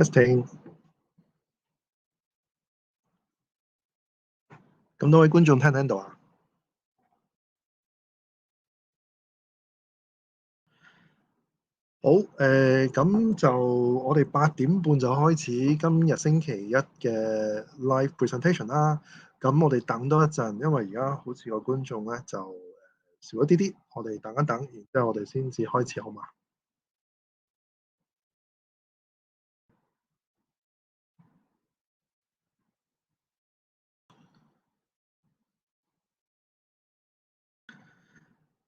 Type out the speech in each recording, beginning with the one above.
Testing， 咁多位觀眾聽唔聽到啊？好，咁就我哋8點半就開始今日星期一嘅 live presentation 啦。咁我哋等多一陣，因為而家好似個觀眾咧就少一啲啲，我哋等一等，然之後我哋先至開始好嘛？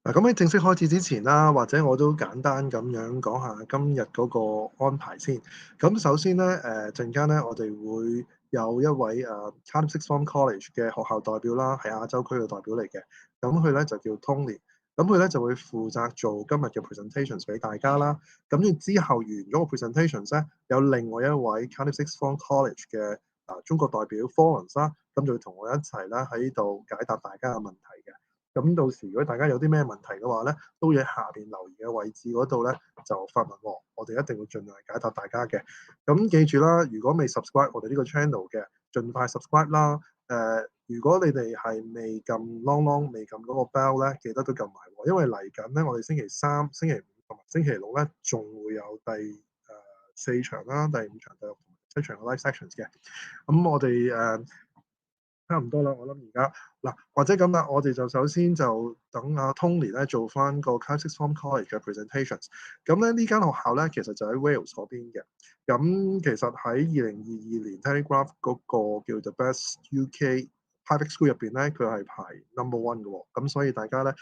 嗱，咁喺正式開始之前啦，或者我都簡單咁樣講下今日嗰個安排先。咁首先咧，陣間咧，我哋會有一位Cardiff Sixth Form College 嘅學校代表啦，係亞洲區嘅代表嚟嘅。咁佢咧就叫 Tony，咁佢咧就會負責做今日嘅 presentations 俾大家啦。咁之後完咗個 presentations 咧，有另外一位 Cardiff Sixth Form College 嘅中國代表 Florence 啦，咁就會同我一齊咧喺度解答大家嘅問題嘅。咁到時如果大家有啲咩問題嘅話咧，都喺下邊留言嘅位置嗰度咧就發問喎，我哋一定會盡量解答大家嘅。咁記住啦，如果未 subscribe 我哋呢個 channel 嘅，盡快 subscribe 啦。如果你哋係未撳 long 未撳嗰個 bell 咧，記得都撳埋喎，因為嚟緊咧，我哋星期3、星期5同埋星期6咧，仲會有第4場啦、第5場、第6同埋7場嘅 live sections 嘅。咁我哋差唔多啦，我諗而家嗱，或者咁啦，我哋就首先就等阿 Tony 咧做翻個 Cardiff Sixth Form College 嘅 presentations。咁咧呢間學校咧其實就喺 Wales 嗰邊嘅。咁其實喺2022年 Telegraph 嗰個叫 The Best UK Private School 入邊咧，佢係排 No.1 嘅喎。咁所以大家咧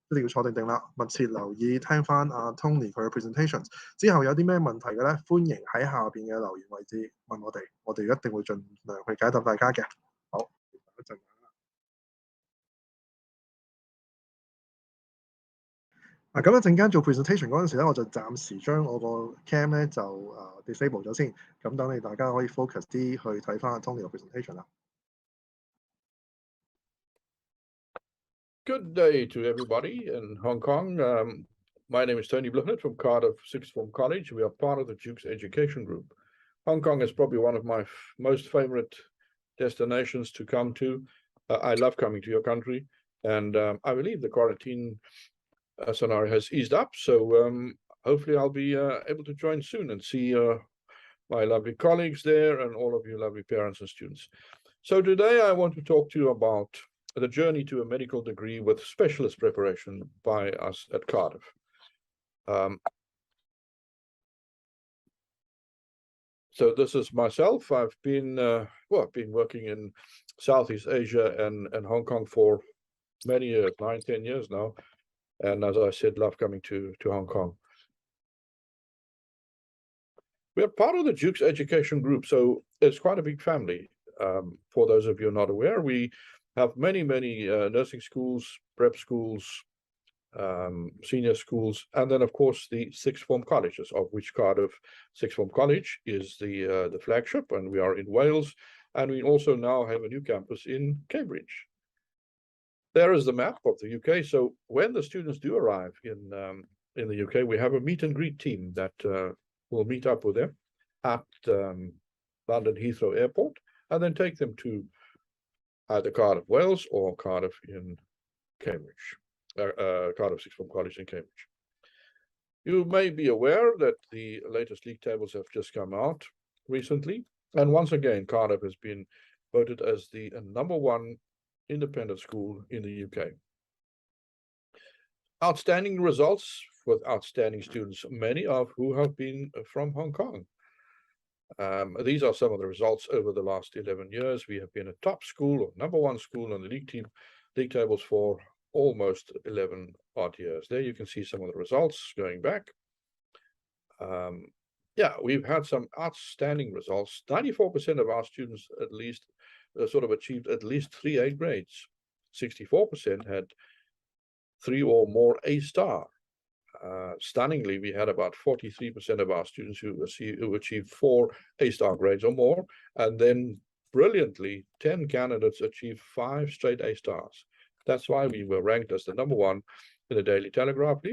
一定要坐定定啦，密切留意聽翻阿 Tony 佢嘅 presentations。之後有啲咩問題嘅咧，歡迎喺下邊嘅留言位置問我哋，我哋一定會盡量去解答大家嘅。好。一陣咁一陣間做 presentation 嗰陣時咧，我就暫時將我個 cam 咧就disable 咗先，咁等你大家可以 focus 啲去睇翻 Tony 嘅 presentation 啦。Good day to everybody in Hong Kong. My name is Tony Bluhnett from Cardiff Sixth Form College. We are part of the Ucas Education Group. Hong Kong is probably one of my most favorite destinations to come to. I love coming to your country, and I believe the quarantine scenario has eased up, so hopefully I'll be able to join soon and see my lovely colleagues there and all of you lovely parents and students. So today I want to talk to you about the journey to a medical degree with specialist preparation by us at Cardiff. So this is myself. I've been I've been working in Southeast Asia and Hong Kong for many years, 9-10 years now. And as I said, love coming to Hong Kong. We're part of the Ucas Education Group, so it's quite a big family. For those of you not aware, we have many nursing schools, prep schools, senior schools, and then of course the sixth form colleges, of which Cardiff Sixth Form College is the flagship, and we are in Wales, and we also now have a new campus in Cambridge. There is the map of the UK. So when the students do arrive in the UK, we have a meet and greet team that will meet up with them at London Heathrow Airport, and then take them to either Cardiff, Wales, or Cardiff in Cambridge, Cardiff Sixth Form College in Cambridge. You may be aware that the latest league tables have just come out recently, and once again, Cardiff has been voted as the #1 independent school in the UK. Outstanding results with outstanding students, many of who have been from Hong Kong. These are some of the results over the last 11 years. We have been a top school or #1 school on the league tables for almost 11 odd years. There you can see some of the results going back. Yeah, we've had some outstanding results. 94% of our students at least sort of achieved at least 3 A grades. 64% had 3 or more A star. Stunningly, we had about 43% of our students who achieved 4 A star grades or more, and then brilliantly 10 candidates achieved 5 straight A stars. That's why we were ranked as the #1 in the Daily Telegraph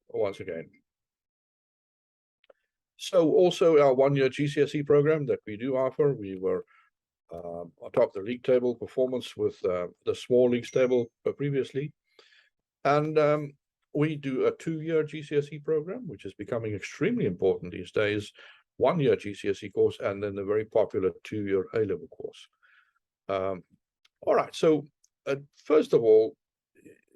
once again. So also our one-year GCSE program that we do offer, we were on top of the league table performance with the small leagues table previously. And we do a 2-year GCSE program, which is becoming extremely important these days, 1-year GCSE course, and then the very popular 2-year A-level course. All right, so first of all,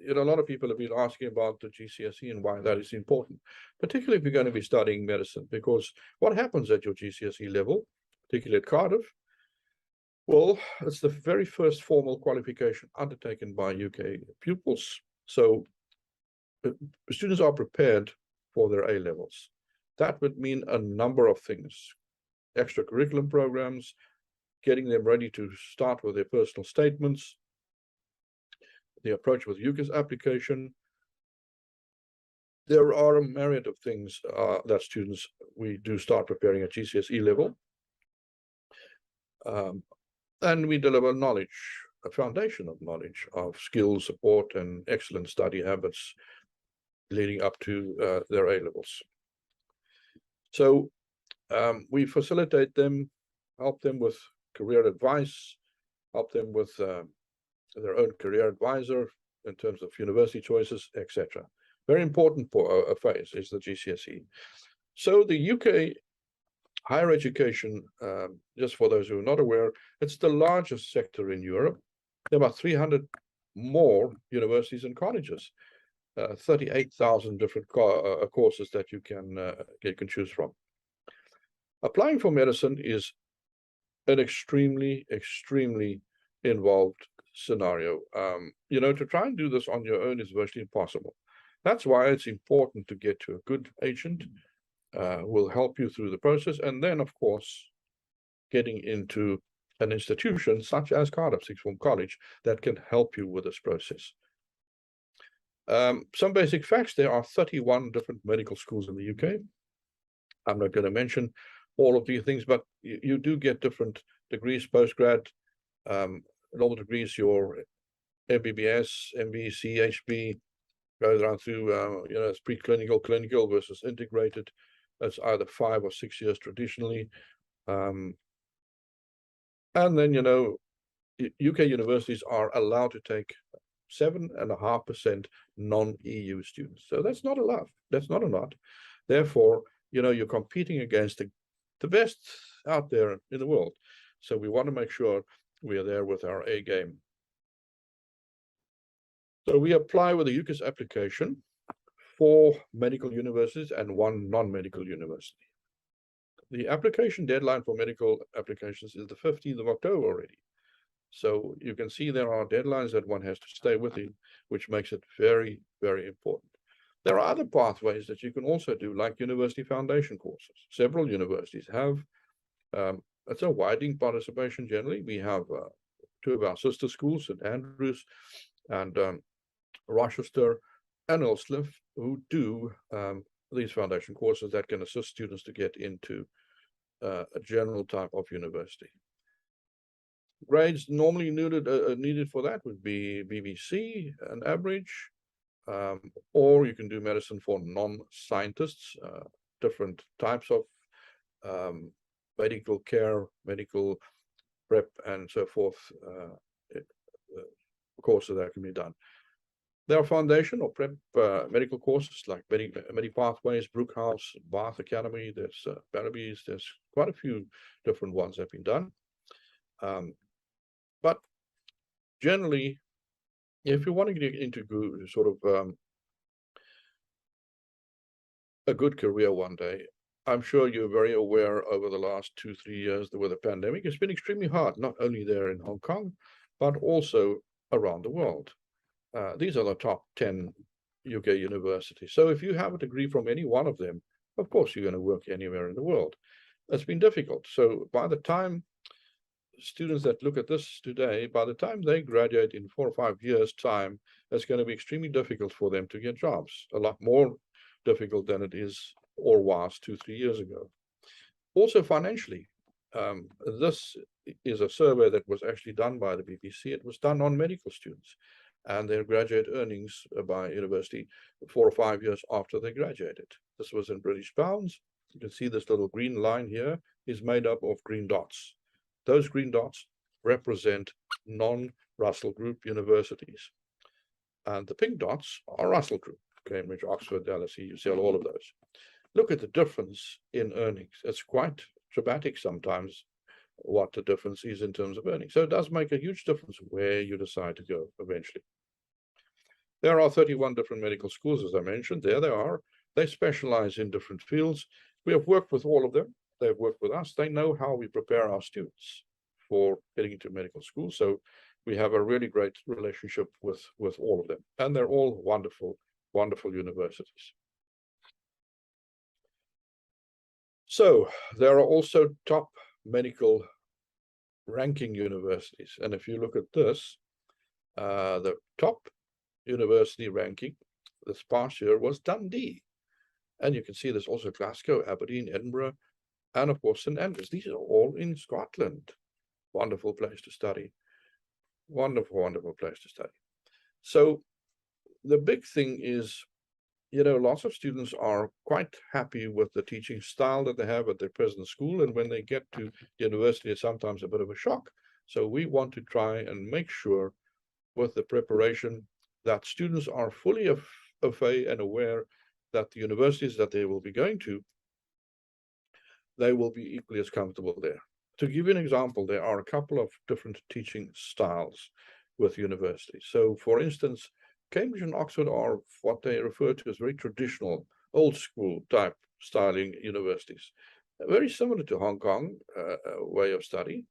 a lot of people have been asking about the GCSE and why that is important, particularly if you're going to be studying medicine, because what happens at your GCSE level, particularly at Cardiff, well, it's the very first formal qualification undertaken by UK pupils. So students are prepared for their A-levels. That would mean a number of things: extracurriculum programs, getting them ready to start with their personal statements, the approach with Ucas Application. There are a myriad of things that students, we do start preparing at GCSE level. And we deliver knowledge, a foundation of knowledge, of skills, support, and excellent study habits leading up to their A-levels. So we facilitate them, help them with career advice, help them with their own career advisor in terms of university choices, etc. Very important phase is the GCSE. So the UK higher education, just for those who are not aware, it's the largest sector in Europe. There are about 300 more universities and colleges, 38,000 different courses that you can choose from. Applying for medicine is an extremely involved scenario. To try and do this on your own is virtually impossible. That's why it's important to get to a good agent who will help you through the process, and then, of course, getting into an institution such as Cardiff Sixth Form College that can help you with this process. Some basic facts: there are 31 different medical schools in the UK. I'm not going to mention all of these things, but you do get different degrees, postgrad, normal degrees, your MBBS, MB, CHB, goes around through, it's preclinical, clinical versus integrated. That's either 5 or 6 years traditionally. And then, UK universities are allowed to take 7.5% non-EU students. So that's not a lot. That's not a lot. Therefore, you're competing against the best out there in the world. So we want to make sure we are there with our A game. So we apply with the Ucas application for medical universities and 1 non-medical university. The application deadline for medical applications is the 15th of October already. So you can see there are deadlines that one has to stay within, which makes it very, very important. There are other pathways that you can also do, like university foundation courses. Several universities have, it's a widening participation generally. We have 2 of our sister schools, St. Andrews and Rochester and Ulsliff, who do these foundation courses that can assist students to get into a general type of university. Grades normally needed for that would be BBC, an average, or you can do medicine for non-scientists, different types of medical care, medical prep, and so forth, courses that can be done. There are foundation or prep medical courses like Medi Pathways, Brookhouse, Bath Academy, there's Barnaby's, there's quite a few different ones that have been done. But generally, if you want to get into sort of a good career one day, I'm sure you're very aware over the last 2-3 years with the pandemic, it's been extremely hard, not only there in Hong Kong, but also around the world. These are the top 10 UK universities. So if you have a degree from any one of them, of course, you're going to work anywhere in the world. It's been difficult. So by the time students that look at this today, by the time they graduate in 4 or 5 years' time, it's going to be extremely difficult for them to get jobs, a lot more difficult than it is or was 2-3 years ago. Also financially, this is a survey that was actually done by the BBC. It was done on medical students and their graduate earnings by university 4 or 5 years after they graduated. This was in British pounds. You can see this little green line here is made up of green dots. Those green dots represent non-Russell Group universities. And the pink dots are Russell Group, Cambridge, Oxford, LSE, you see all of those. Look at the difference in earnings. It's quite dramatic sometimes what the difference is in terms of earnings. So it does make a huge difference where you decide to go eventually. There are 31 different medical schools, as I mentioned. There they are. They specialize in different fields. We have worked with all of them. They've worked with us. They know how we prepare our students for getting into medical school. So we have a really great relationship with all of them. And they're all wonderful, wonderful universities. So there are also top medical ranking universities. And if you look at this, the top university ranking this past year was Dundee. And you can see there's also Glasgow, Aberdeen, Edinburgh, and of course St Andrews. These are all in Scotland. Wonderful place to study. Wonderful, wonderful place to study. So the big thing is, you know, lots of students are quite happy with the teaching style that they have at their present school. And when they get to university, it's sometimes a bit of a shock. So we want to try and make sure with the preparation that students are fully au fait and aware that the universities that they will be going to, they will be equally as comfortable there. To give you an example, there are a couple of different teaching styles with universities. So for instance, Cambridge and Oxford are what they refer to as very traditional, old school type styling universities, very similar to Hong Kong way of study,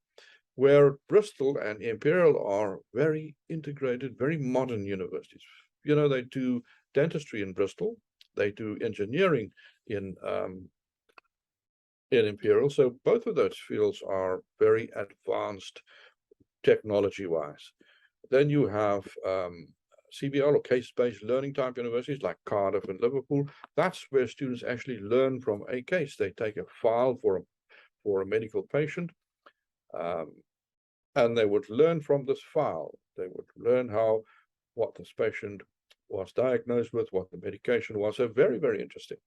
where Bristol and Imperial are very integrated, very modern universities. You know, they do dentistry in Bristol, they do engineering in Imperial. So both of those fields are very advanced technology-wise. Then you have CBL or case-based learning type universities like Cardiff and Liverpool. That's where students actually learn from a case. They take a file for a medical patient, and they would learn from this file. They would learn what this patient was diagnosed with, what the medication was. So very, very interesting.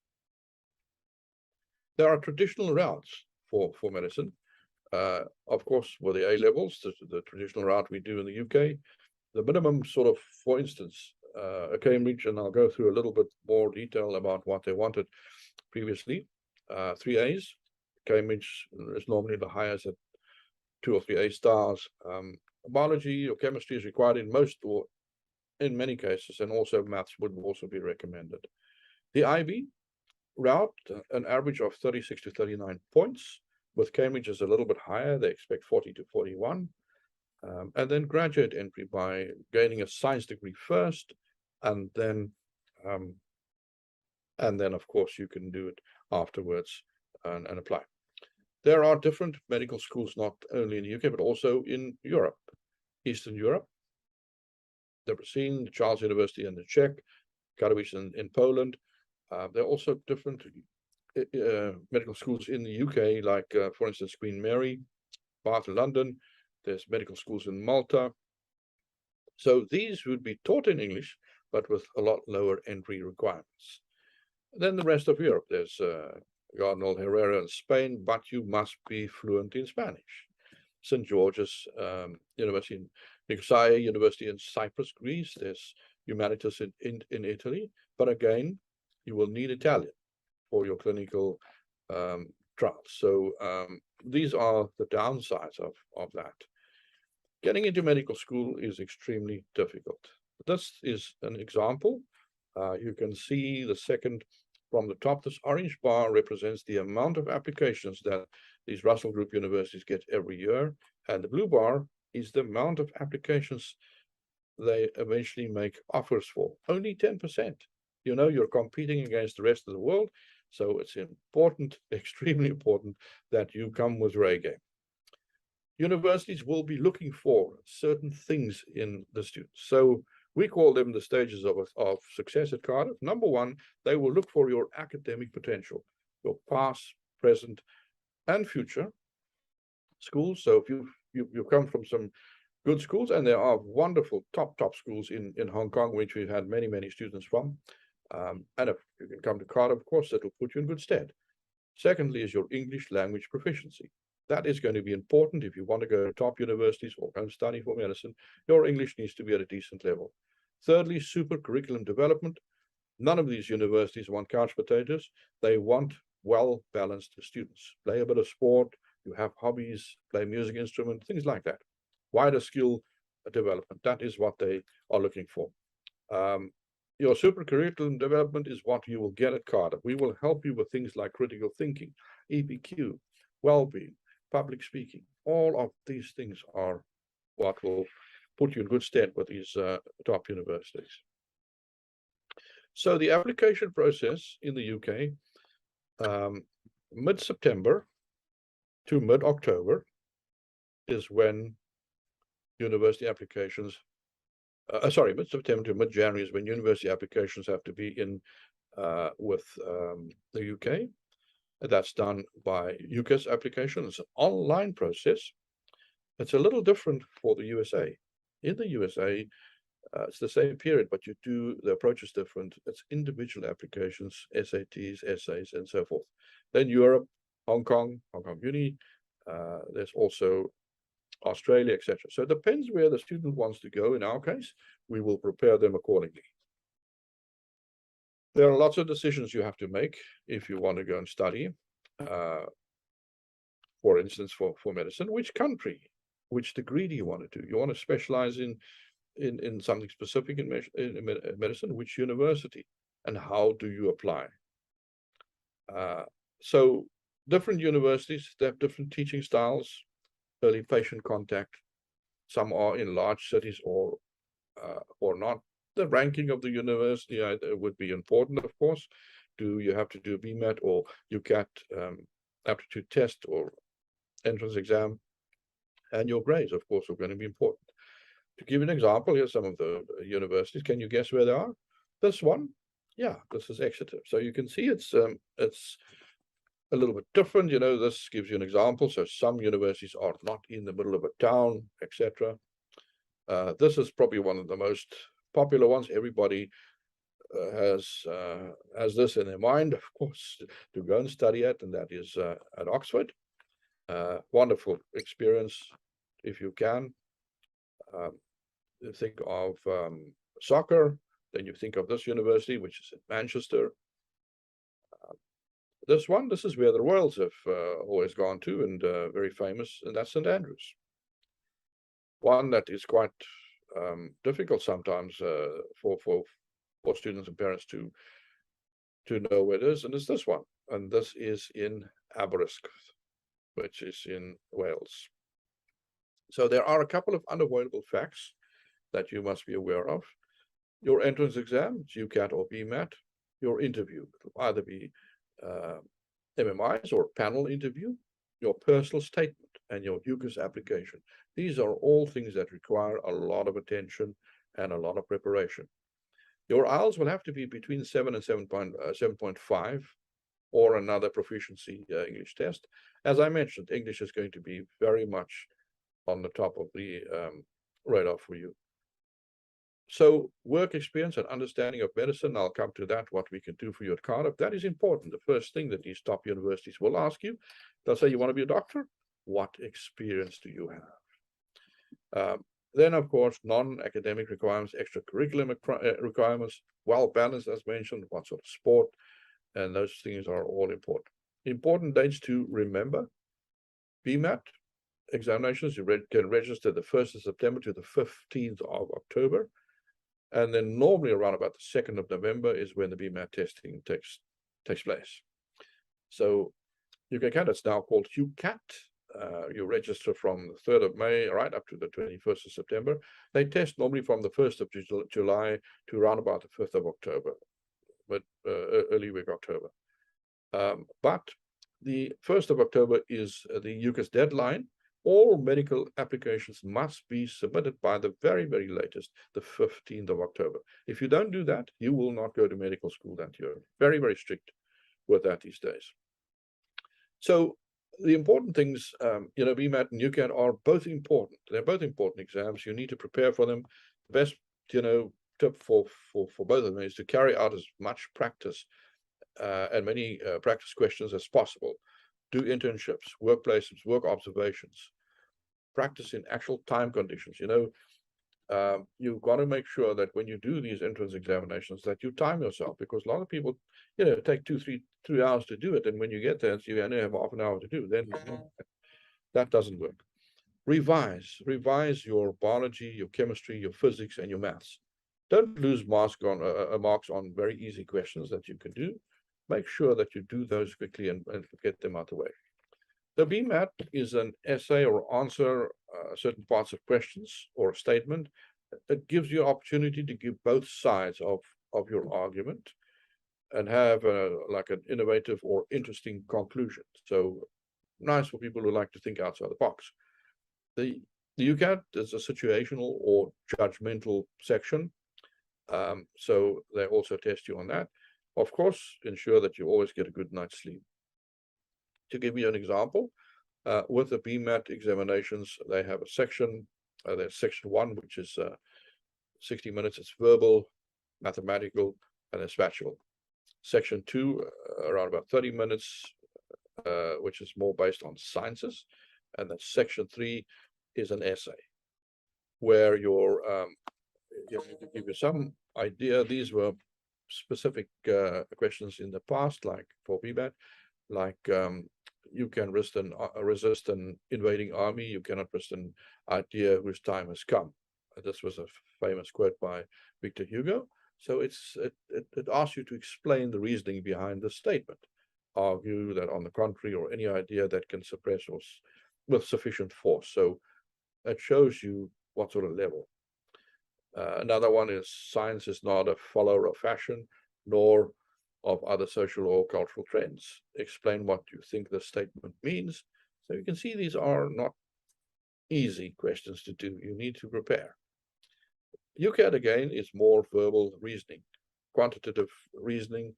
There are traditional routes for medicine. Of course, with the A-levels, the traditional route we do in the UK, the minimum sort of, for instance, Cambridge, and I'll go through a little bit more detail about what they wanted previously. 3 A's. Cambridge is normally the highest at 2 or 3 A stars. Biology or chemistry is required in most or in many cases, and also maths would also be recommended. The IB route, an average of 36 to 39 points. With Cambridge is a little bit higher. They expect 40 to 41. And then graduate entry by gaining a science degree first, and then of course you can do it afterwards and apply. There are different medical schools not only in the UK but also in Europe, Eastern Europe. Debrecen, Charles University in the Czech, Katowice in Poland. There are also different medical schools in the UK, like for instance Queen Mary, Bath in London. There's medical schools in Malta. So these would be taught in English, but with a lot lower entry requirements. Then the rest of Europe, there's Cardinal Herrera in Spain, but you must be fluent in Spanish. St. George's University in Nicosia, University in Cyprus, Greece. There's Humanitas in Italy, but again, you will need Italian for your clinical trials. So these are the downsides of that. Getting into medical school is extremely difficult. This is an example. You can see the second from the top. This orange bar represents the amount of applications that these Russell Group universities get every year. And the blue bar is the amount of applications they eventually make offers for. Only 10%. You know, you're competing against the rest of the world. So it's important, extremely important, that you come with your A game. Universities will be looking for certain things in the students. So we call them the stages of success at Cardiff. Number one, they will look for your academic potential, your past, present, and future schools. So if you come from some good schools, and there are wonderful top schools in Hong Kong, which we've had many students from. And if you can come to Cardiff, of course, that will put you in good stead. Secondly is your English language proficiency. That is going to be important if you want to go to top universities or go and study for medicine. Your English needs to be at a decent level. Thirdly, super curriculum development. None of these universities want couch potatoes. They want well-balanced students. Play a bit of sport, you have hobbies, play music instrument, things like that. Wider skill development, that is what they are looking for. Your super curriculum development is what you will get at Cardiff. We will help you with things like critical thinking, EPQ, well-being, public speaking. All of these things are what will put you in good stead with these top universities. So the application process in the UK, mid-September to mid-October is when university applications, mid-September to mid-January is when university applications have to be in with the UK. That's done by Ucas Application. It's an online process. It's a little different for the USA. In the USA, it's the same period, but the approach is different. It's individual applications, SATs, essays, and so forth. Then Europe, Hong Kong Uni, there's also Australia, etc. So it depends where the student wants to go. In our case, we will prepare them accordingly. There are lots of decisions you have to make if you want to go and study. For instance, for medicine, which country, which degree do you want to do? You want to specialize in something specific in medicine, which university, and how do you apply? So different universities, they have different teaching styles, early patient contact. Some are in large cities or not. The ranking of the university would be important, of course. Do you have to do a BMAT or UCAT aptitude test or entrance exam? And your grades, of course, are going to be important. To give you an example, here's some of the universities. Can you guess where they are? This one, yeah, this is Exeter. So you can see it's a little bit different. You know, this gives you an example. So some universities are not in the middle of a town, etc. This is probably one of the most popular ones. Everybody has this in their mind, of course, to go and study at, and that is at Oxford. Wonderful experience if you can. You think of soccer, then you think of this university, which is in Manchester. This is where the Royals have always gone to, and very famous, and that's St Andrews. One that is quite difficult sometimes for students and parents to know where it is, and it's this one, and this is in Aberystwyth, which is in Wales. So there are a couple of unavoidable facts that you must be aware of. Your entrance exam, UCAT or BMAT, your interview, it'll either be MMIs or panel interview, your personal statement, and your Ucas application. These are all things that require a lot of attention and a lot of preparation. Your IELTS will have to be between 7 and 7.5 or another proficiency English test. As I mentioned, English is going to be very much on the top of the radar for you. So work experience and understanding of medicine, I'll come to that, what we can do for you at Cardiff. That is important. The first thing that these top universities will ask you, they'll say, you want to be a doctor? What experience do you have? Then, of course, non-academic requirements, extracurricular requirements, well-balanced, as mentioned, what sort of sport, and those things are all important. Important dates to remember: BMAT examinations, you can register the 1st of September to the 15th of October. And then normally around about the 2nd of November is when the BMAT testing takes place. So you can count, it's now called UCAT. You register from the 3rd of May right up to the 21st of September. They test normally from the 1st of July to around about the 5th of October, but early week October. But the 1st of October is the Ucas deadline. All medical applications must be submitted by the very, very latest, the 15th of October. If you don't do that, you will not go to medical school that year. Very, very strict with that these days. So the important things, BMAT and UCAT are both important. They're both important exams. You need to prepare for them. The best, tip for both of them is to carry out as much practice and many practice questions as possible. Do internships, work placements, work observations. Practice in actual time conditions. You've got to make sure that when you do these entrance examinations that you time yourself, because a lot of people, take 3 hours to do it, and when you get there, you only have half an hour to do. Then that doesn't work. Revise your biology, your chemistry, your physics, and your maths. Don't lose marks on very easy questions that you can do. Make sure that you do those quickly and get them out of the way. The BMAT is an essay or answer certain parts of questions or a statement. It gives you an opportunity to give both sides of your argument and have like an innovative or interesting conclusion. So nice for people who like to think outside the box. The UCAT is a situational or judgmental section. So they also test you on that. Of course, ensure that you always get a good night's sleep. To give you an example, with the BMAT examinations, they have a section, there's section 1, which is 60 minutes, it's verbal, mathematical, and it's factual. Section 2, around about 30 minutes, which is more based on sciences. And then section 3 is an essay, where you to give you some idea. These were specific questions in the past, like for BMAT, like you can resist an invading army, you cannot resist an idea whose time has come. This was a famous quote by Victor Hugo. So it asks you to explain the reasoning behind the statement, argue that on the contrary, or any idea that can suppress or with sufficient force. So it shows you what sort of level. Another one is science is not a follower of fashion, nor of other social or cultural trends. Explain what you think the statement means. So you can see these are not easy questions to do. You need to prepare. UCAT, again, is more verbal reasoning, quantitative reasoning,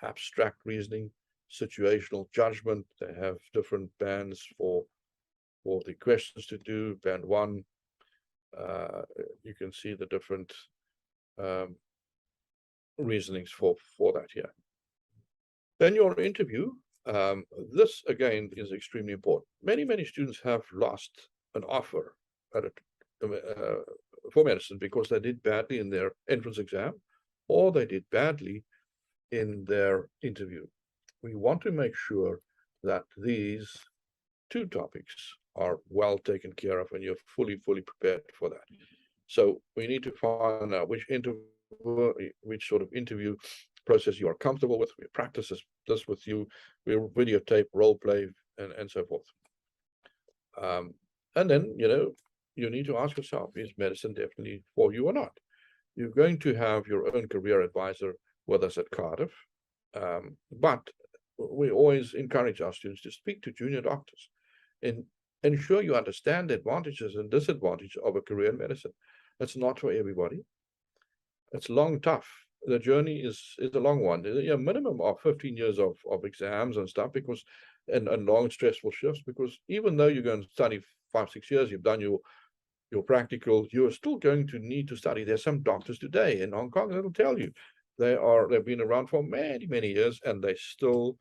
abstract reasoning, situational judgment. They have different bands for the questions to do. Band 1, you can see the different reasonings for that here. Then your interview, this again is extremely important. Many students have lost an offer at for medicine because they did badly in their entrance exam, or they did badly in their interview. We want to make sure that these 2 topics are well taken care of and you're fully prepared for that. So we need to find out which sort of interview process you are comfortable with. We practice this with you. We videotape, role play, and so forth. And then, you need to ask yourself, is medicine definitely for you or not? You're going to have your own career advisor with us at Cardiff, but we always encourage our students to speak to junior doctors and ensure you understand the advantages and disadvantages of a career in medicine. It's not for everybody. It's long, tough. The journey is a long one. A minimum of 15 years of exams and stuff, because and long stressful shifts, because even though you're going to study 5-6 years, you've done your practical, you're still going to need to study. There's some doctors today in Hong Kong that'll tell you they've been around for many years, and they still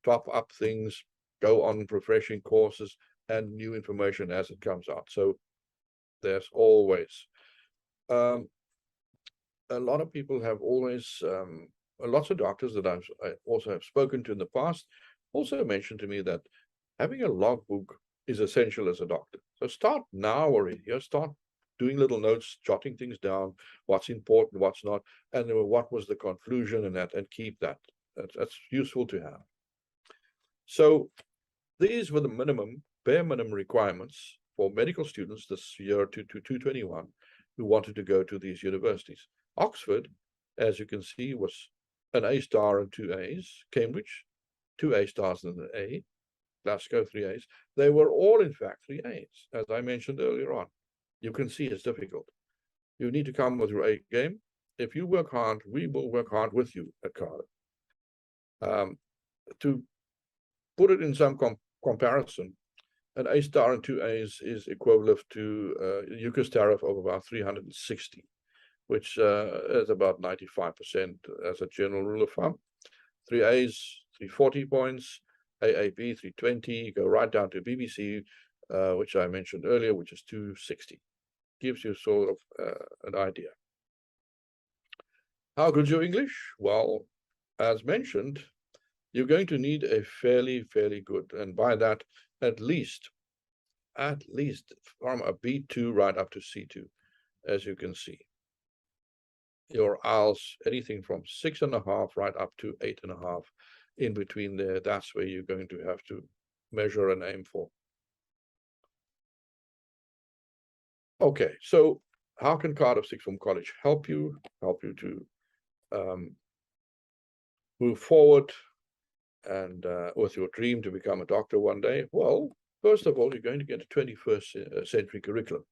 top up things, go on refreshing courses and new information as it comes out. So there's always a lot of people have always lots of doctors that I also have spoken to in the past also mentioned to me that having a logbook is essential as a doctor. So start now already. Start doing little notes, jotting things down, what's important, what's not, and what was the conclusion in that, and keep that. That's useful to have. So these were the bare minimum requirements for medical students this year to 2021 who wanted to go to these universities. Oxford, as you can see, was an A star and 2 A's. Cambridge, 2 A stars and an A. Glasgow, 3 A's. They were all, in fact, 3 A's, as I mentioned earlier on. You can see it's difficult. You need to come with your A game. If you work hard, we will work hard with you at Cardiff. To put it in some comparison, an A star and 2 A's is equivalent to Ucas tariff of about 360, which is about 95% as a general rule of thumb. 3 A's, 340 points, AAB 320, go right down to BBC, which I mentioned earlier, which is 260. Gives you sort of an idea. How good's your English? Well, as mentioned, you're going to need a fairly good, and by that, at least from a B2 right up to C2, as you can see. Your IELTS, anything from 6.5 right up to 8.5. In between there, that's where you're going to have to measure and aim for. Okay, so how can Cardiff Sixth Form College help you to move forward and with your dream to become a doctor one day? Well, first of all, you're going to get a 21st century curriculum.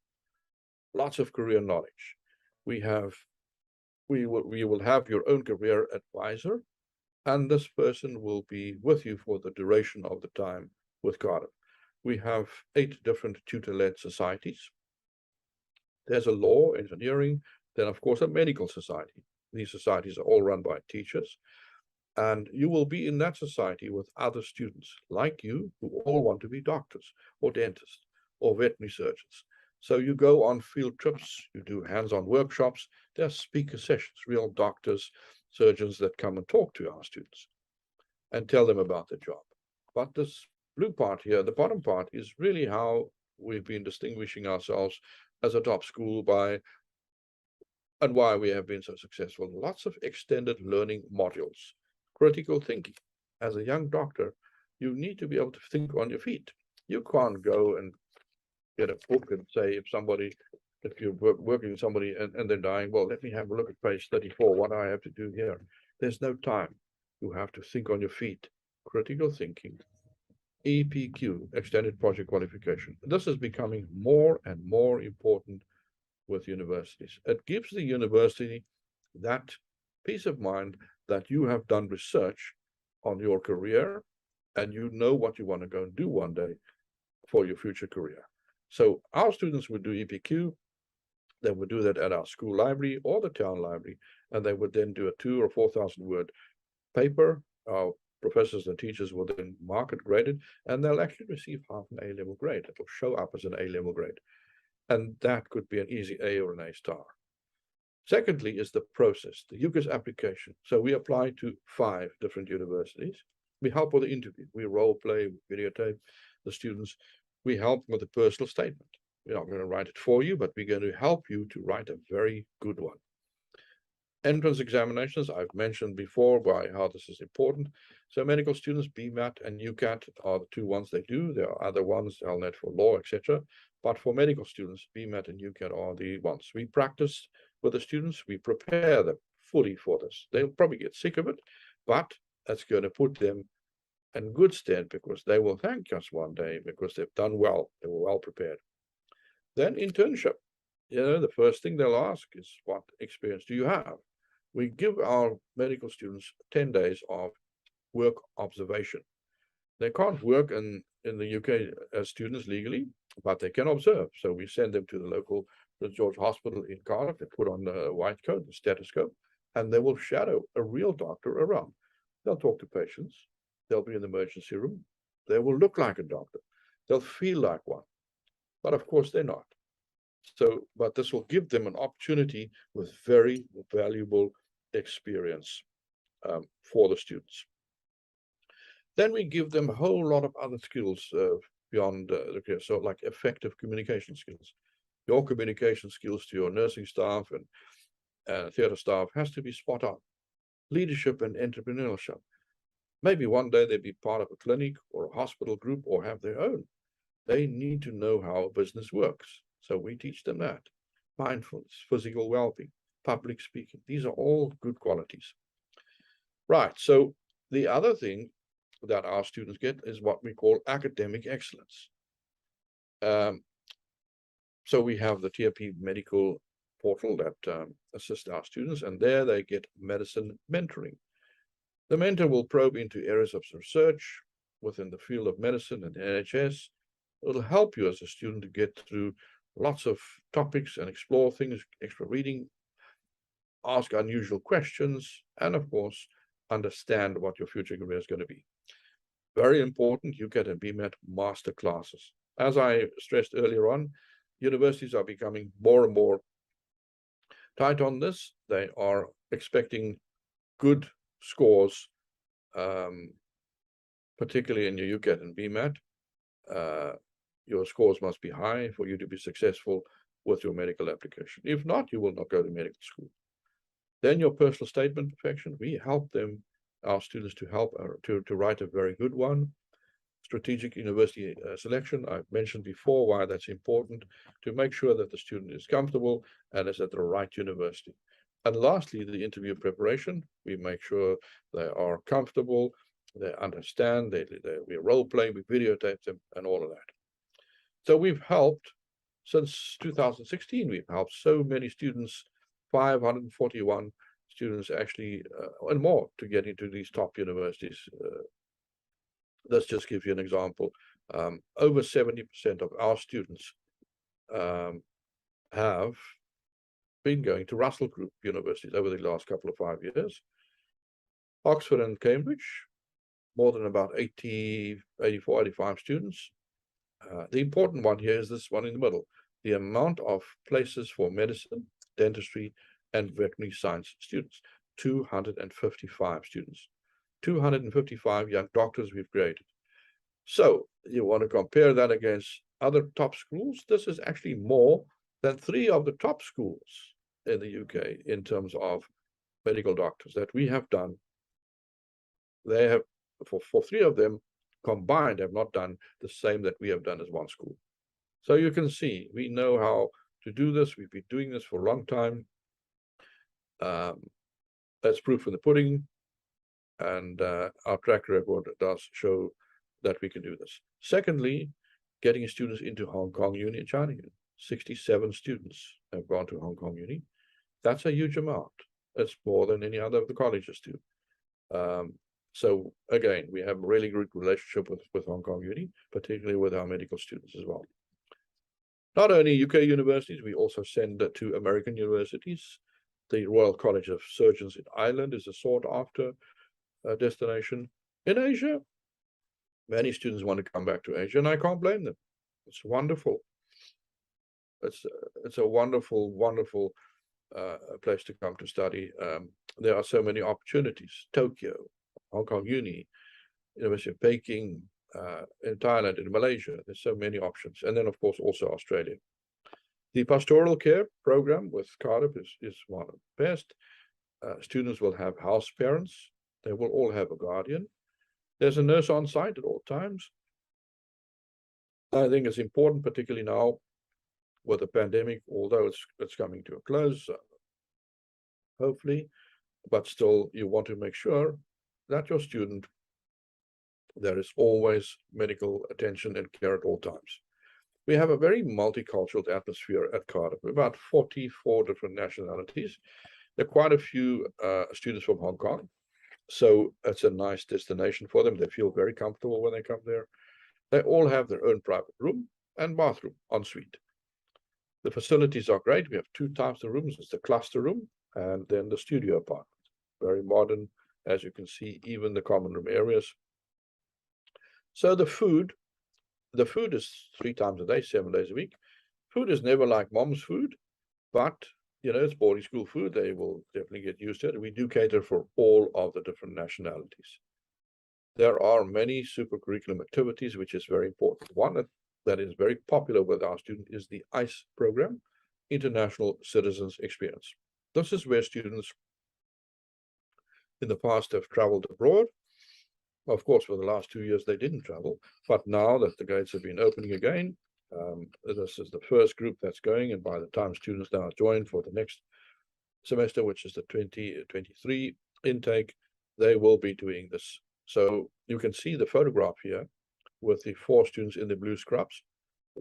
Lots of career knowledge. We will have your own career advisor, and this person will be with you for the duration of the time with Cardiff. We have 8 different tutor-led societies. There's a law, engineering, then of course a medical society. These societies are all run by teachers, and you will be in that society with other students like you who all want to be doctors or dentists or veterinary surgeons. So you go on field trips, you do hands-on workshops, there's speaker sessions, real doctors, surgeons that come and talk to our students and tell them about their job. But this blue part here, the bottom part, is really how we've been distinguishing ourselves as a top school by, and why we have been so successful. Lots of extended learning modules, critical thinking. As a young doctor, you need to be able to think on your feet. You can't go and get a book and say, if you're working with somebody and they're dying, well, let me have a look at page 34, what do I have to do here? There's no time. You have to think on your feet. Critical thinking, EPQ, Extended Project Qualification. This is becoming more and more important with universities. It gives the university that peace of mind that you have done research on your career and you know what you want to go and do one day for your future career. So our students would do EPQ. They would do that at our school library or the town library, and they would then do a 2,000 or 4,000 word paper. Our professors and teachers will then mark it, grade it, and they'll actually receive half an A-level grade. It will show up as an A-level grade. And that could be an easy A or an A star. Secondly is the process, the Ucas application. So we apply to 5 different universities. We help with the interview. We role play, videotape the students. We help with a personal statement. We're not going to write it for you, but we're going to help you to write a very good one. Entrance examinations, I've mentioned before by how this is important. So medical students, BMAT and UCAT are the 2 ones they do. There are other ones, LNET for law, etc. But for medical students, BMAT and UCAT are the ones. We practice with the students. We prepare them fully for this. They'll probably get sick of it, but that's going to put them in good stead because they will thank us one day because they've done well. They were well prepared. Then internship. The first thing they'll ask is, what experience do you have? We give our medical students 10 days of work observation. They can't work in the UK as students legally, but they can observe. So we send them to the local St. George Hospital in Cardiff. They put on the white coat, the stethoscope, and they will shadow a real doctor around. They'll talk to patients. They'll be in the emergency room. They will look like a doctor. They'll feel like one. But of course, they're not. So, but this will give them an opportunity with very valuable experience for the students. Then we give them a whole lot of other skills beyond the career. So like effective communication skills. Your communication skills to your nursing staff and theatre staff has to be spot on. Leadership and entrepreneurship. Maybe one day they'll be part of a clinic or a hospital group or have their own. They need to know how business works. So we teach them that. Mindfulness, physical well-being, public speaking. These are all good qualities. Right. So the other thing that our students get is what we call academic excellence. So we have the TRP medical portal that assists our students, and there they get medicine mentoring. The mentor will probe into areas of research within the field of medicine and NHS. It'll help you as a student to get through lots of topics and explore things, extra reading, ask unusual questions, and of course, understand what your future career is going to be. Very important, UCAT and BMAT master classes. As I stressed earlier on, universities are becoming more and more tight on this. They are expecting good scores, particularly in your UCAT and BMAT. Your scores must be high for you to be successful with your medical application. If not, you will not go to medical school. Then your personal statement perfection, we help them, our students, to help to write a very good one. Strategic university selection, I've mentioned before why that's important, to make sure that the student is comfortable and is at the right university. And lastly, the interview preparation, we make sure they are comfortable, they understand, we role play, we videotape them, and all of that. So we've helped, since 2016, we've helped so many students, 541 students actually, and more, to get into these top universities. Let's just give you an example. Over 70% of our students have been going to Russell Group universities over the last couple of 5 years. Oxford and Cambridge, more than about 80, 84, 85 students. The important one here is this one in the middle, the amount of places for medicine, dentistry, and veterinary science students, 255 students. 255 young doctors we've created. So you want to compare that against other top schools. This is actually more than 3 of the top schools in the UK in terms of medical doctors that we have done. They have, for 3 of them combined, have not done the same that we have done as one school. So you can see, we know how to do this. We've been doing this for a long time. That's proof in the pudding. And our track record does show that we can do this. Secondly, getting students into Hong Kong Uni and China Uni. 67 students have gone to Hong Kong Uni. That's a huge amount. It's more than any other of the colleges do. So again, we have a really good relationship with Hong Kong Uni, particularly with our medical students as well. Not only UK universities, we also send to American universities. The Royal College of Surgeons in Ireland is a sought-after destination. In Asia, many students want to come back to Asia, and I can't blame them. It's wonderful. It's a wonderful, wonderful place to come to study. There are so many opportunities. Tokyo, Hong Kong Uni, University of Peking, in Thailand, in Malaysia. There's so many options. And then, of course, also Australia. The pastoral care program with Cardiff is one of the best. Students will have house parents. They will all have a guardian. There's a nurse on site at all times. I think it's important, particularly now with the pandemic, although it's coming to a close, hopefully, but still you want to make sure that your student, there is always medical attention and care at all times. We have a very multicultural atmosphere at Cardiff, about 44 different nationalities. There are quite a few students from Hong Kong. So it's a nice destination for them. They feel very comfortable when they come there. They all have their own private room and bathroom, ensuite. The facilities are great. We have 2 types of rooms. It's the cluster room and then the studio apartment. Very modern, as you can see, even the common room areas. So the food is 3 times a day, 7 days a week. Food is never like mom's food, but you know, it's boarding school food. They will definitely get used to it. We do cater for all of the different nationalities. There are many super curriculum activities, which is very important. One that is very popular with our students is the ICE program, International Citizens Experience. This is where students in the past have traveled abroad. Of course, for the last 2 years, they didn't travel. But now that the gates have been opening again, this is the first group that's going, and by the time students now join for the next semester, which is the 2023 intake, they will be doing this. So you can see the photograph here with the 4 students in the blue scrubs.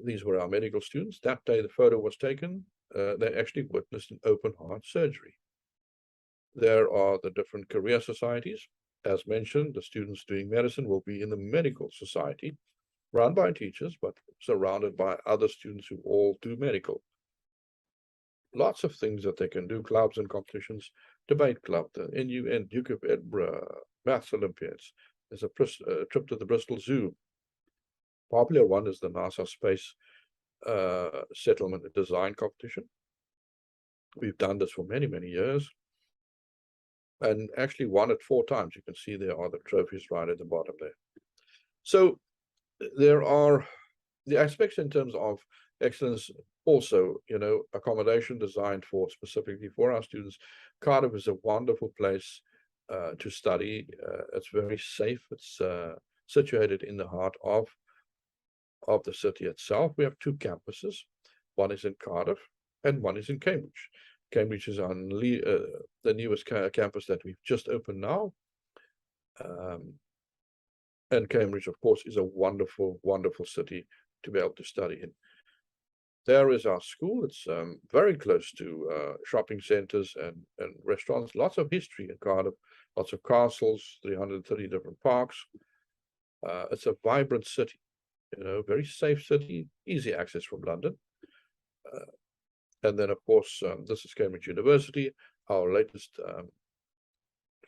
These were our medical students. That day the photo was taken, they actually witnessed an open heart surgery. There are the different career societies. As mentioned, the students doing medicine will be in the medical society, run by teachers, but surrounded by other students who all do medical. Lots of things that they can do, clubs and competitions. debate club, the NUN, Duke of Edinburgh, Maths Olympiads. There's a trip to the Bristol Zoo. Popular one is the NASA Space Settlement and Design Competition. We've done this for many, many years, and actually won it 4 times. You can see there are the trophies right at the bottom there. So there are the aspects in terms of excellence also, accommodation designed specifically for our students. Cardiff is a wonderful place to study. It's very safe. It's situated in the heart of the city itself. We have 2 campuses. One is in Cardiff and one is in Cambridge. Cambridge is on the newest campus that we've just opened now. And Cambridge, of course, is a wonderful, wonderful city to be able to study in. There is our school. It's very close to shopping centers and restaurants. Lots of history in Cardiff, lots of castles, 330 different parks. It's a vibrant city, very safe city, easy access from London. And then, of course, this is Cambridge University. Our latest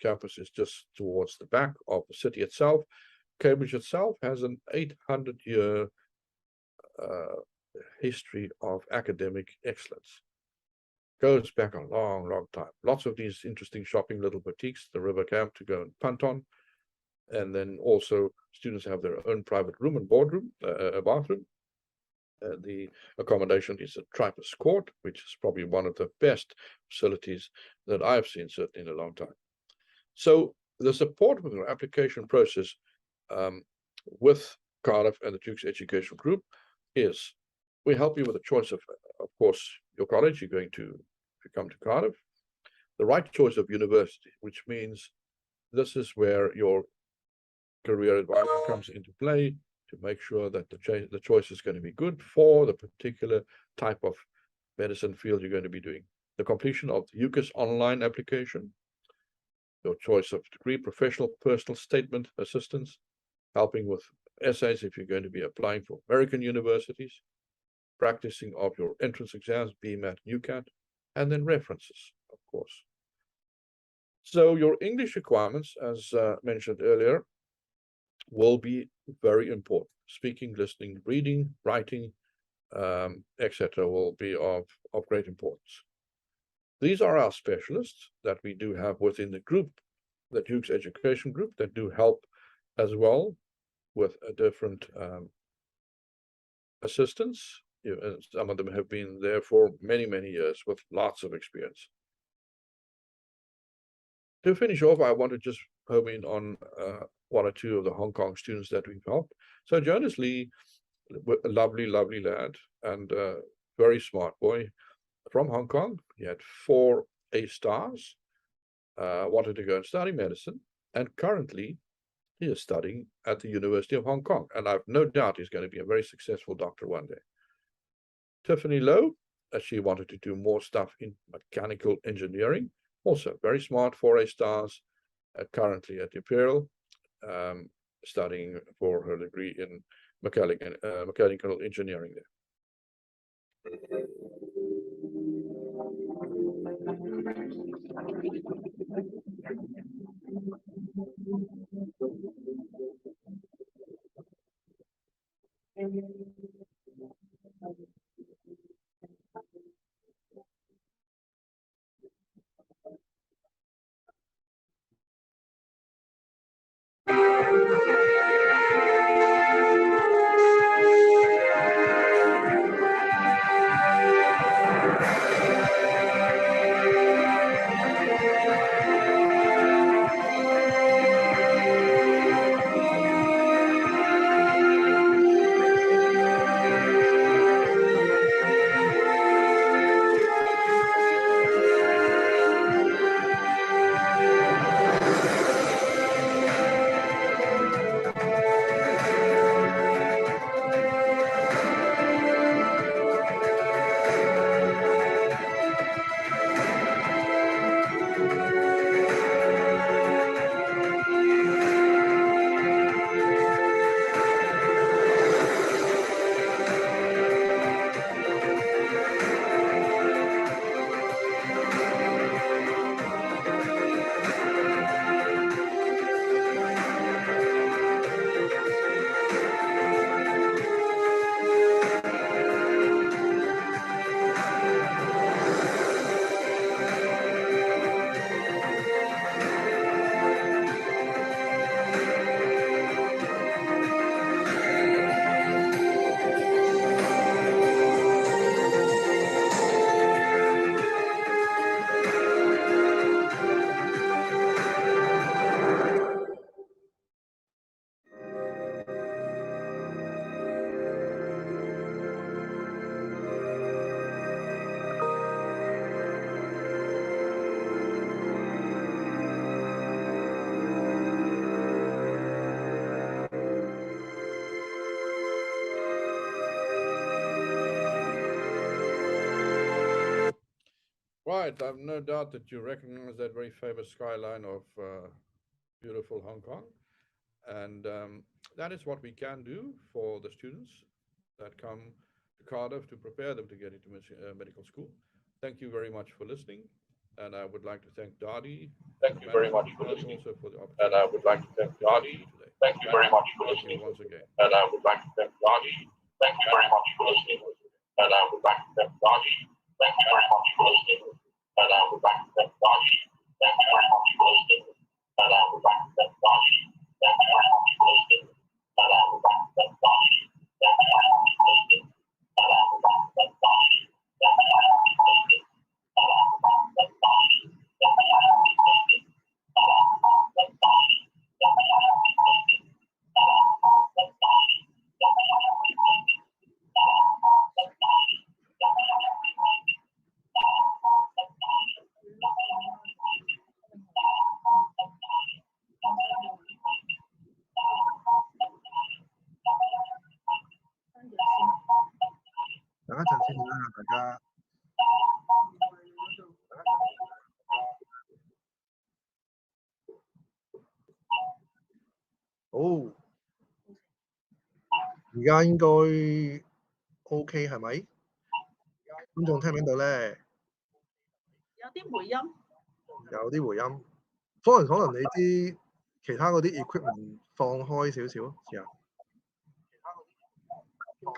campus is just towards the back of the city itself. Cambridge itself has an 800-year history of academic excellence. Goes back a long, long time. Lots of these interesting shopping little boutiques, the River Camp to go and punt on. And then also students have their own private room and boardroom, a bathroom. The accommodation is a Trappers Court, which is probably one of the best facilities that I've seen, certainly in a long time. So the support with our application process with Cardiff and the Duke's Education Group is we help you with the choice of course, your college. You're going to, if you come to Cardiff, the right choice of university, which means this is where your career advisor comes into play to make sure that the choice is going to be good for the particular type of medicine field you're going to be doing. The completion of the Ucas online application, your choice of degree, professional, personal statement assistance, helping with essays if you're going to be applying for American universities, practicing of your entrance exams, BMAT, UCAT, and then references, of course. So your English requirements, as mentioned earlier, will be very important. Speaking, listening, reading, writing, etc. will be of great importance. These are our specialists that we do have within the group, the Duke's Education Group, that do help as well with a different assistance. Some of them have been there for many, many years with lots of experience. To finish off, I want to just home in on 1 or 2 of the Hong Kong students that we've helped. So Jonas Lee, a lovely, lovely lad and a very smart boy from Hong Kong. He had 4 A stars, wanted to go and study medicine, and currently he is studying at the University of Hong Kong. And I've no doubt he's going to be a very successful doctor one day. Tiffany Lowe, she wanted to do more stuff in mechanical engineering. Also very smart, 4 A stars, currently at Imperial, studying for her degree in mechanical engineering there. Right, I've no doubt that you recognize that very famous skyline of beautiful Hong Kong. And that is what we can do for the students that come to Cardiff to prepare them to get into medical school. Thank you very much for listening. And I would like to thank Dadi. Thank you very much for listening. Also for the opportunity. And I would like to thank Dadi. Thank you very much for listening. Once again. And I would like to thank Dadi. Thank you very much for listening. And I would like to thank Dadi. Thank you very much for listening. And I would like to thank Dadi. Thank you very much for listening. And I would like to thank Dadi. Thank you very much for listening. And I would like to thank Dadi. Thank you very much for listening. And I would like to thank Dadi. Thank you very much for listening. And I would like to thank Dadi. Thank you very much for listening. And I would like to thank Dadi. Thank you very much for listening. And I would like to thank Dadi. Thank you very much for listening. And I would like to thank Dadi. Thank you very much for listening. And I would like to thank Dadi. Thank you very much for listening. And I would like to thank Dadi. Thank you very much for listening. And I would like to thank Dadi. Thank you very much for listening. 等一陣先啦，大家。好，而家應該 OK 係咪？觀眾聽唔聽到咧？有啲回音。有啲回音。可能你啲其他嗰啲 equipment 放開少少，試下。好。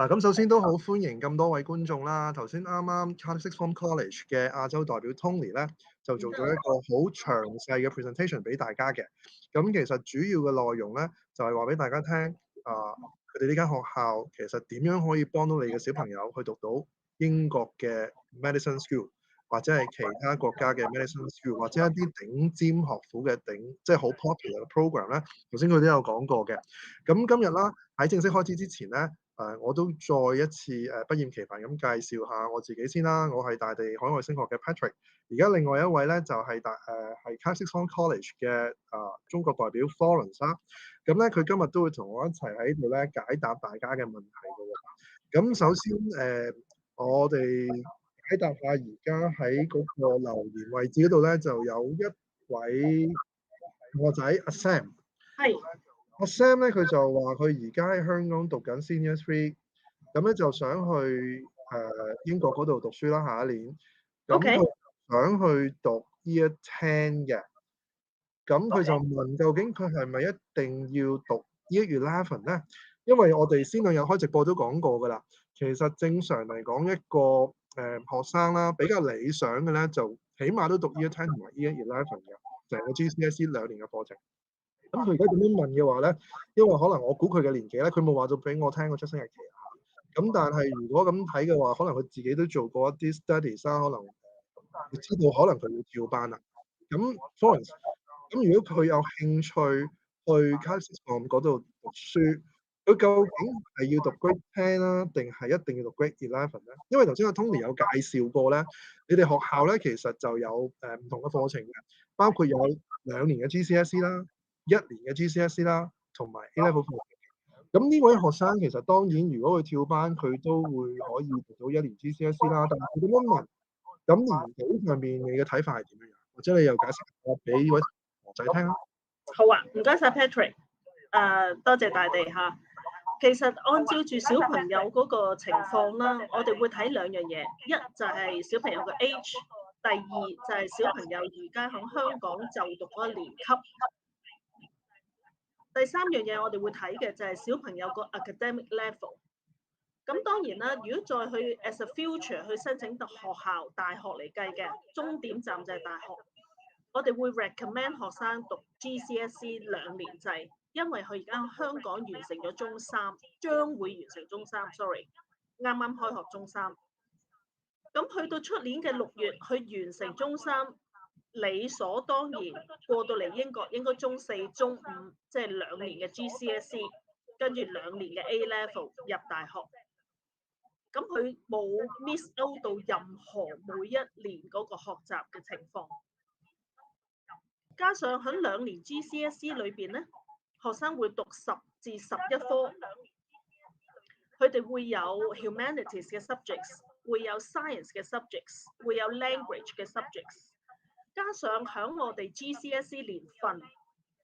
咁首先都好歡迎咁多位觀眾啦。頭先啱 Cardiff Sixth Form College 嘅亞洲代表 Tony 咧，就做咗一個好詳細嘅 presentation 俾大家嘅。咁其實主要嘅內容咧，就係話俾大家聽，佢哋呢間學校其實點樣可以幫到你嘅小朋友去讀到英國嘅 medicine school， 或者係其他國家嘅 medicine school， 或者一啲頂尖學府嘅即係好 popular 嘅 program 咧。頭先佢都有講過嘅。咁今日啦，喺正式開始之前咧，我都再一次不厭其煩咁介紹下我自己先啦。我係大地海外升學嘅 Patrick， 而家另外一位咧就係Cardiff Sixth Form College 嘅中國代表 Florence 啦。咁咧佢今日都會同我一齊喺度咧解答大家嘅問題嘅喎。咁首先我哋解答下而家喺嗰個留言位置嗰度咧，就有一位同學仔阿 Sam。係。阿 Sam 咧，佢就話佢而家喺香港讀緊 Senior 3， 咁咧就想去英國嗰度讀書啦，下一年。咁佢想去讀 Year 10嘅，咁佢就問究竟佢係咪一定要讀 Year 11咧？因為我哋先兩日開直播都講過㗎啦，其實正常嚟講一個學生啦，比較理想嘅咧就起碼都讀 Year 10同埋 Year 11嘅，成個 GCSE 2年嘅課程。咁佢而家咁樣問嘅話咧，因為可能我估佢嘅年紀咧，佢冇話到俾我聽個出生日期啊。咁但係如果咁睇嘅話，可能佢自己都做過一啲 studies 啦，可能知道可能佢要跳班啦。咁 Florence， 咁如果佢有興趣去 Cardiff Sixth Form 嗰度讀書，佢究竟係要讀 Grade 10啦，定係一定要讀 Grade 11咧？因為頭先阿 Tony 有介紹過咧，你哋學校咧其實就有唔同嘅課程嘅，包括有2年嘅 GCSE 啦。1年嘅 GCSE 啦，同埋 A-level 課程。咁呢位學生其實當然，如果佢跳班，佢都會可以讀到1年 GCSE 啦。但係佢咁樣問，咁年紀上面你嘅睇法係點樣？或者你又解釋下俾呢位學仔聽啊？好啊，唔該晒 Patrick。多謝大地嚇。其實按照住小朋友嗰個情況啦，我哋會睇2樣嘢，一就係小朋友嘅 age， 第二就係小朋友而家喺香港就讀嗰個年級。第3樣嘢我哋會睇嘅就係小朋友個 academic level。咁當然啦，如果再去 as a future 去申請讀學校大學嚟計嘅，終點站就係大學。我哋會 recommend 學生讀 GCSE 2年制，因為佢而家香港完成咗中3，將會完成中3 ，sorry， 啱啱開學中3。咁去到出年嘅6月，去完成中3。理所當然過到嚟英國應該中4、中5，即係2年嘅 GCSE， 跟住2年嘅 A-level 入大學。咁佢冇 miss out 到任何每一年嗰個學習嘅情況。加上喺2年 GCSE 裏邊咧，學生會讀10至11科，佢哋會有 humanities 嘅 subjects，會有 science 嘅 subjects， 會有 language 嘅 subjects， 加上響我哋 GCSE 年份，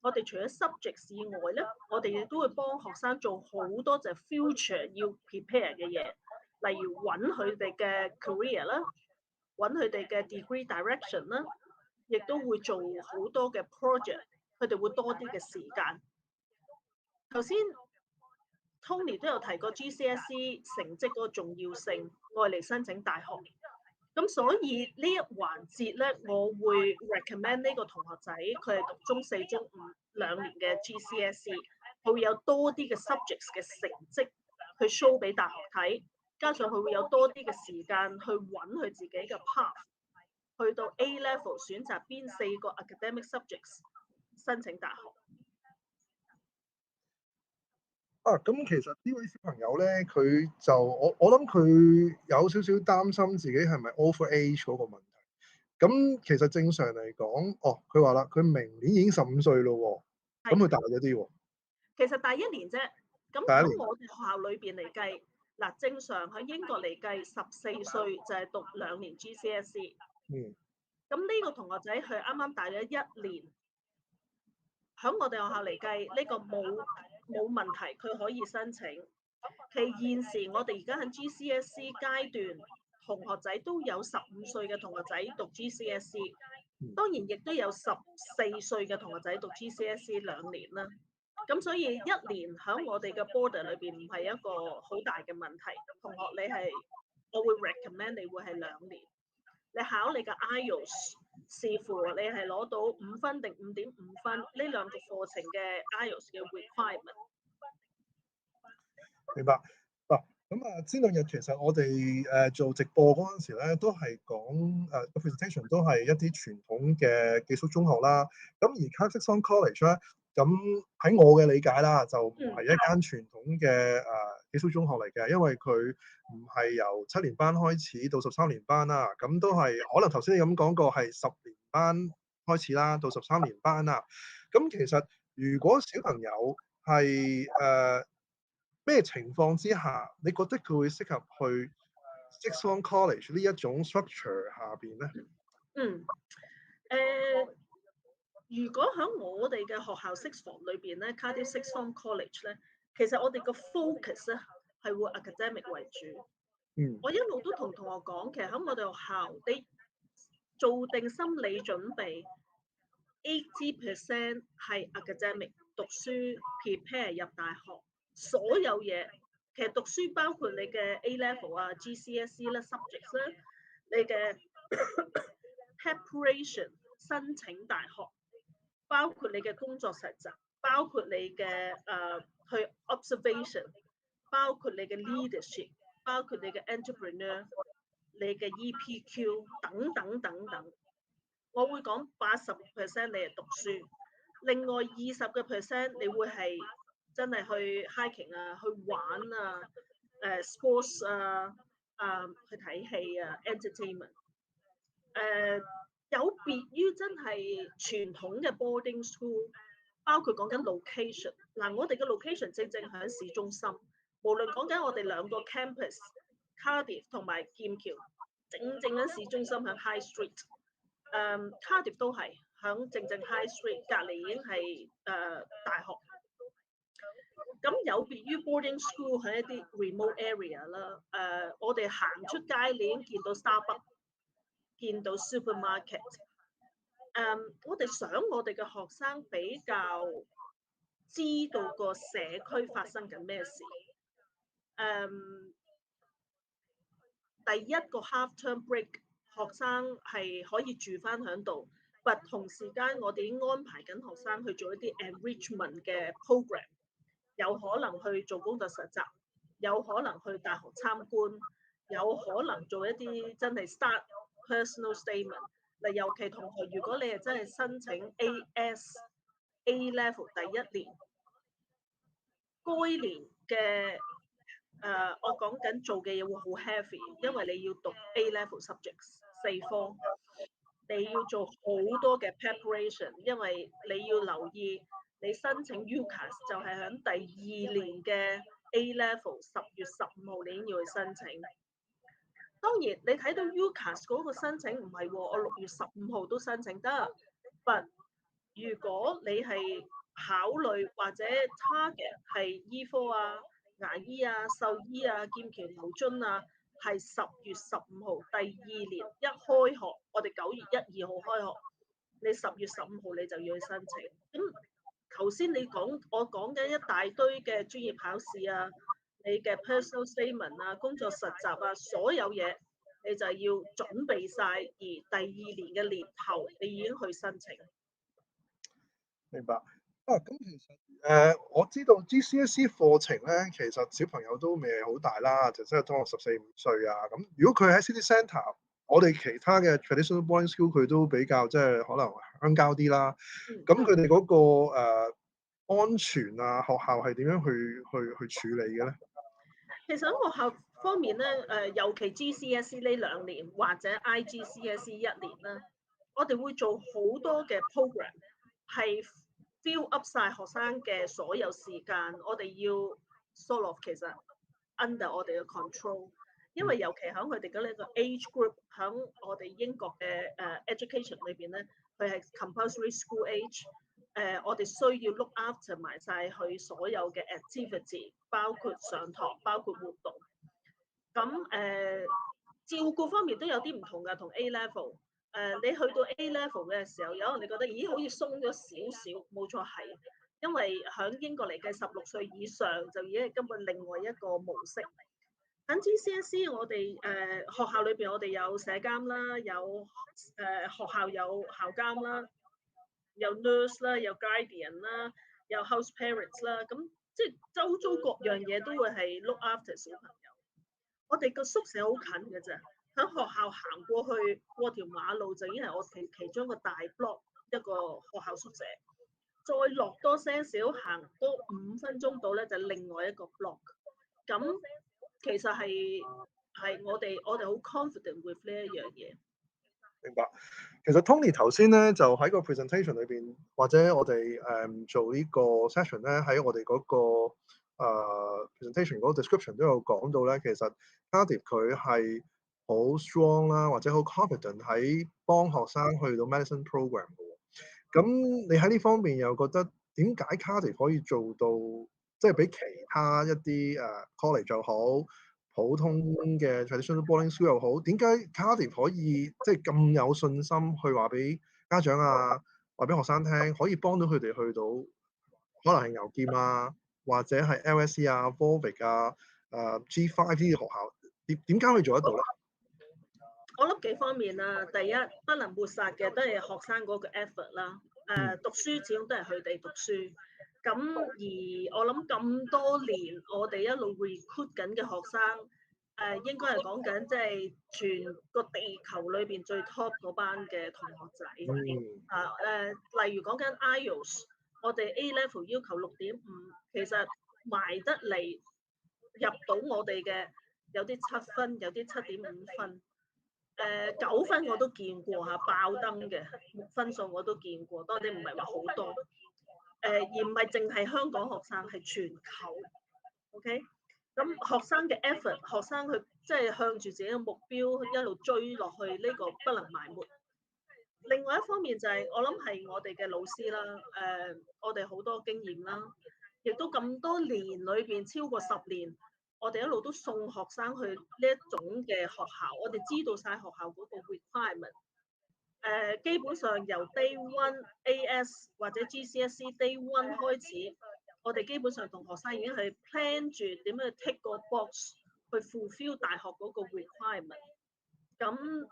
我哋除咗 subjects 以外咧，我哋亦都會幫學生做好多隻 future 要 prepare 嘅嘢，例如揾佢哋嘅 career 啦，揾佢哋嘅 degree direction 啦，亦都會做好多嘅 project， 佢哋會多啲嘅時間。頭先 Tony 都有提過 GCSE 成績嗰個重要性，愛嚟申請大學。咁所以呢一環節咧，我會 recommend 呢個同學仔，佢係讀中4、中52年嘅 GCSE， 佢會有多啲嘅 subjects 嘅成績去 show 俾大學睇，加上佢會有多啲嘅時間去揾佢自己嘅 path， 去到 A level 選擇邊4個 academic subjects 申請大學。咁其實呢位小朋友咧，佢就我諗佢有少少擔心自己係咪 over age 嗰個問題。咁其實正常嚟講，佢話啦，佢明年已經15歲咯喎，咁佢大咗啲喎。其實大1年啫，咁喺我哋學校裏邊嚟計，嗱正常喺英國嚟計14歲就係讀2年 GCSE。咁呢個同學仔佢啱啱大咗1年，喺我哋學校嚟計呢個冇問題，佢可以申請。其現時我哋而家喺 GCSE 階段，同學仔都有15歲嘅同學仔讀 GCSE， 當然亦都有14歲嘅同學仔讀 GCSE 2年啦。咁所以1年喺我哋嘅 border 裏邊唔係一個好大嘅問題。同學我會 recommend 你會係2年。你考你嘅 IELTS， 視乎你係攞到5分定5.5分呢2個課程嘅 IELTS 嘅 requirement。明白。咁前2日其實我哋做直播嗰陣時咧，都係講presentation 都係一啲傳統嘅寄宿中學啦。咁而 Cardiff Sixth Form College 咧，咁喺我嘅理解啦，就唔係一間傳統嘅寄宿中學嚟嘅，因為佢唔係由7年班開始到13年班啦，咁都係可能頭先你咁講過係10年班開始啦，到13年班啦。咁其實如果小朋友係咩情況之下，你覺得佢會適合去 Sixth Form College 呢一種 structure 下邊咧？如果喺我哋嘅學校 Sixth Form 裏邊咧 ，Cardiff Sixth Form College 咧，其實我哋個 focus 咧係會 academic 為主。我一路都同同學講，其實喺我哋學校，你做定心理準備 ，80% 係 academic 讀書 prepare 入大學。所有嘢其實讀書包括你嘅 A level 啊、GCSE 啦、subjects 啦，你嘅 preparation 申請大學，包括你嘅工作實習，包括你嘅去 observation， 包括你嘅 leadership， 包括你嘅 entrepreneur， 你嘅 EPQ 等等等等。我會講80% 你係讀書，另外20% 你會係真係去 hiking 啊，去玩啊，sports 啊，去睇戲啊 ，entertainment。有別於真係傳統嘅 boarding school， 包括講緊 location。我哋嘅 location 正喺市中心，無論講緊我哋2個 campus，Cardiff 同埋劍橋，正喺市中心喺 High Street。Cardiff 都係響正 High Street 隔離已經係大學。咁有別於 boarding school 喺一啲 remote area 啦，我哋行出街你已經見到 Starbucks， 見到 supermarket。我哋想我哋嘅學生比較知道個社區發生緊咩事。第一個 half term break， 學生係可以住翻喺度，但同時間我哋已經安排緊學生去做一啲 enrichment 嘅 program。有可能去做工作實習，有可能去大學參觀，有可能做一啲真係 start personal statement。尤其同學，如果你係真係申請 A level 第1年，該年嘅我講緊做嘅嘢會好 heavy， 因為你要讀 A level subjects 4科，你要做好多嘅 preparation， 因為你要留意。你申請 Ucas 就係喺第2年嘅 A level 10月15號你已經要去申請。當然你睇到 Ucas 嗰個申請唔係喎，我6月15號都申請得。But 如果你係考慮或者 target 係醫科啊、牙醫啊、獸醫啊、劍橋牛津啊，係10月15號第2年一開學，我哋9月1、2號開學，你10月15號你就要去申請。咁頭先我講緊一大堆嘅專業考試啊，你嘅 personal statement 啊、工作實習啊，所有嘢你就要準備晒，而第2年嘅年頭你已經去申請。明白。咁其實我知道 GCSE 課程咧，其實小朋友都未係好大啦，就即係當我14、15歲啊。咁如果佢喺 City Centre，我哋其他嘅 traditional boarding school 佢都比較即係可能鄉郊啲啦。咁佢哋嗰個安全啊，學校係點樣去處理嘅咧？其實喺學校方面咧，尤其 GCSE 呢2年或者 IGCSE 1年啦，我哋會做好多嘅 program， 係 fill up 晒學生嘅所有時間，我哋要 sort of 其實 under 我哋嘅 control， 因為尤其喺佢哋嘅呢個 age group， 喺我哋英國嘅education 裏邊咧，佢係 compulsory school age。我哋需要 look after 埋晒佢所有嘅 activity， 包括上堂，包括活動。咁照顧方面都有啲唔同嘅，同 A level。你去到 A level 嘅時候，有人哋覺得咦好似鬆咗少少，冇錯係，因為喺英國嚟計16歲以上就已經係根本另外一個模式。喺 GCSE 我哋學校裏邊我哋有社監啦，有學校有校監啦。有 nurse 啦，有 guardian 啦，有 house parents 啦，咁即係周遭各樣嘢都會係 look after 小朋友。我哋個宿舍好近嘅啫，喺學校行過條馬路就已經係我哋其中一個大 block 一個學校宿舍，再落多些少行多5分鐘到咧就另外一個 block。咁其實係我哋好 confident with 呢一樣嘢。明白。其實 Tony 頭先咧就喺個 presentation 裏邊，或者我哋做呢個 session 咧，喺我哋嗰個presentation 嗰個 description 都有講到咧，其實 Cardiff 佢係好 strong 啦，或者好 confident 喺幫學生去到 medicine program 嘅。咁你喺呢方面又覺得點解 Cardiff 可以做到，即係比其他一啲college 就好，普通嘅 traditional boarding school 又好，點解 Cardiff 可以即係咁有信心去話俾家長啊，話俾學生聽，可以幫到佢哋去到可能係牛劍啊，或者係 LSE 啊、Warwick 啊、G5 呢啲學校，點解可以做得到咧？我諗幾方面啦，第一不能抹殺嘅都係學生嗰個 effort 啦。讀書始終都係佢哋讀書。咁而我諗咁多年，我哋一路 recruit 緊嘅學生，應該係講緊即係全個地球裏邊最 top 嗰班嘅同學仔。例如講緊 IELTS， 我哋 A level 要求6.5，其實埋得嚟入到我哋嘅有啲7分，有啲7.5分。9分我都見過嚇，爆燈嘅分數我都見過，當然唔係話好多。而唔係淨係香港學生，係全球。OK， 咁學生嘅 effort， 學生佢即係向住自己嘅目標一路追落去，呢個不能埋沒。另外一方面就係我諗係我哋嘅老師啦，我哋好多經驗啦，亦都咁多年裏邊超過10年。我哋一路都送學生去呢一種嘅學校，我哋知道晒學校嗰個 requirement。基本上由 Day 1 AS 或者 GCSE Day 1開始，我哋基本上同學生已經係 plan 住點樣去 tick 個 box 去 fulfill 大學嗰個 requirement。咁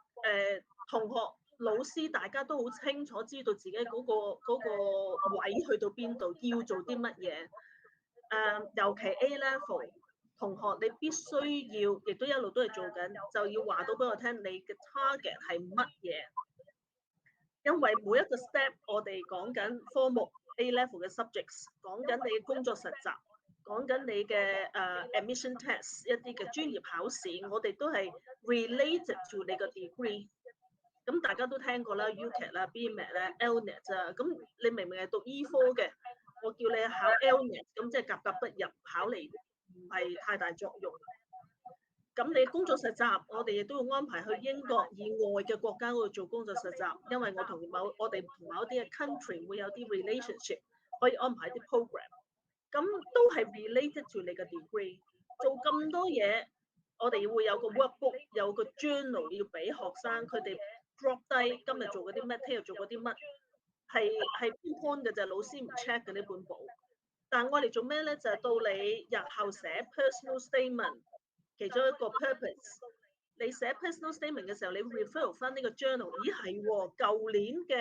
同學老師大家都好清楚知道自己嗰個位去到邊度，要做啲乜嘢。尤其 A level 同學你必須要，亦都一路都係做緊，就要話到俾我聽你嘅 target 係乜嘢。因為每一個 step 我哋講緊科目 A level 嘅 subjects， 講緊你嘅工作實習，講緊你嘅admission test 一啲嘅專業考試，我哋都係 related to 你個 degree。咁大家都聽過啦 ，Ucas 啦、BMAT 啦、LNET 啊，咁你明明係讀醫科嘅，我叫你考 LNET，咁即係格格不入，考嚟唔係太大作用。咁你工作實習，我哋亦都會安排去英國以外嘅國家嗰度做工作實習，因為我哋同某啲嘅 country 會有啲 relationship，可以安排啲 program，咁都係 related to 你嘅 degree。做咁多嘢，我哋會有個 workbook， 有個 journal 要俾學生，佢哋 drop 低今日做嗰啲乜，聽日做嗰啲乜，係 point 嘅就係老師唔 check 嘅呢本簿。但我哋做咩咧？就係到你日後寫 personal statement。其中一個 purpose， 你寫 personal statement 嘅時候，你 refer 翻呢個 journal， 咦係喎，舊年嘅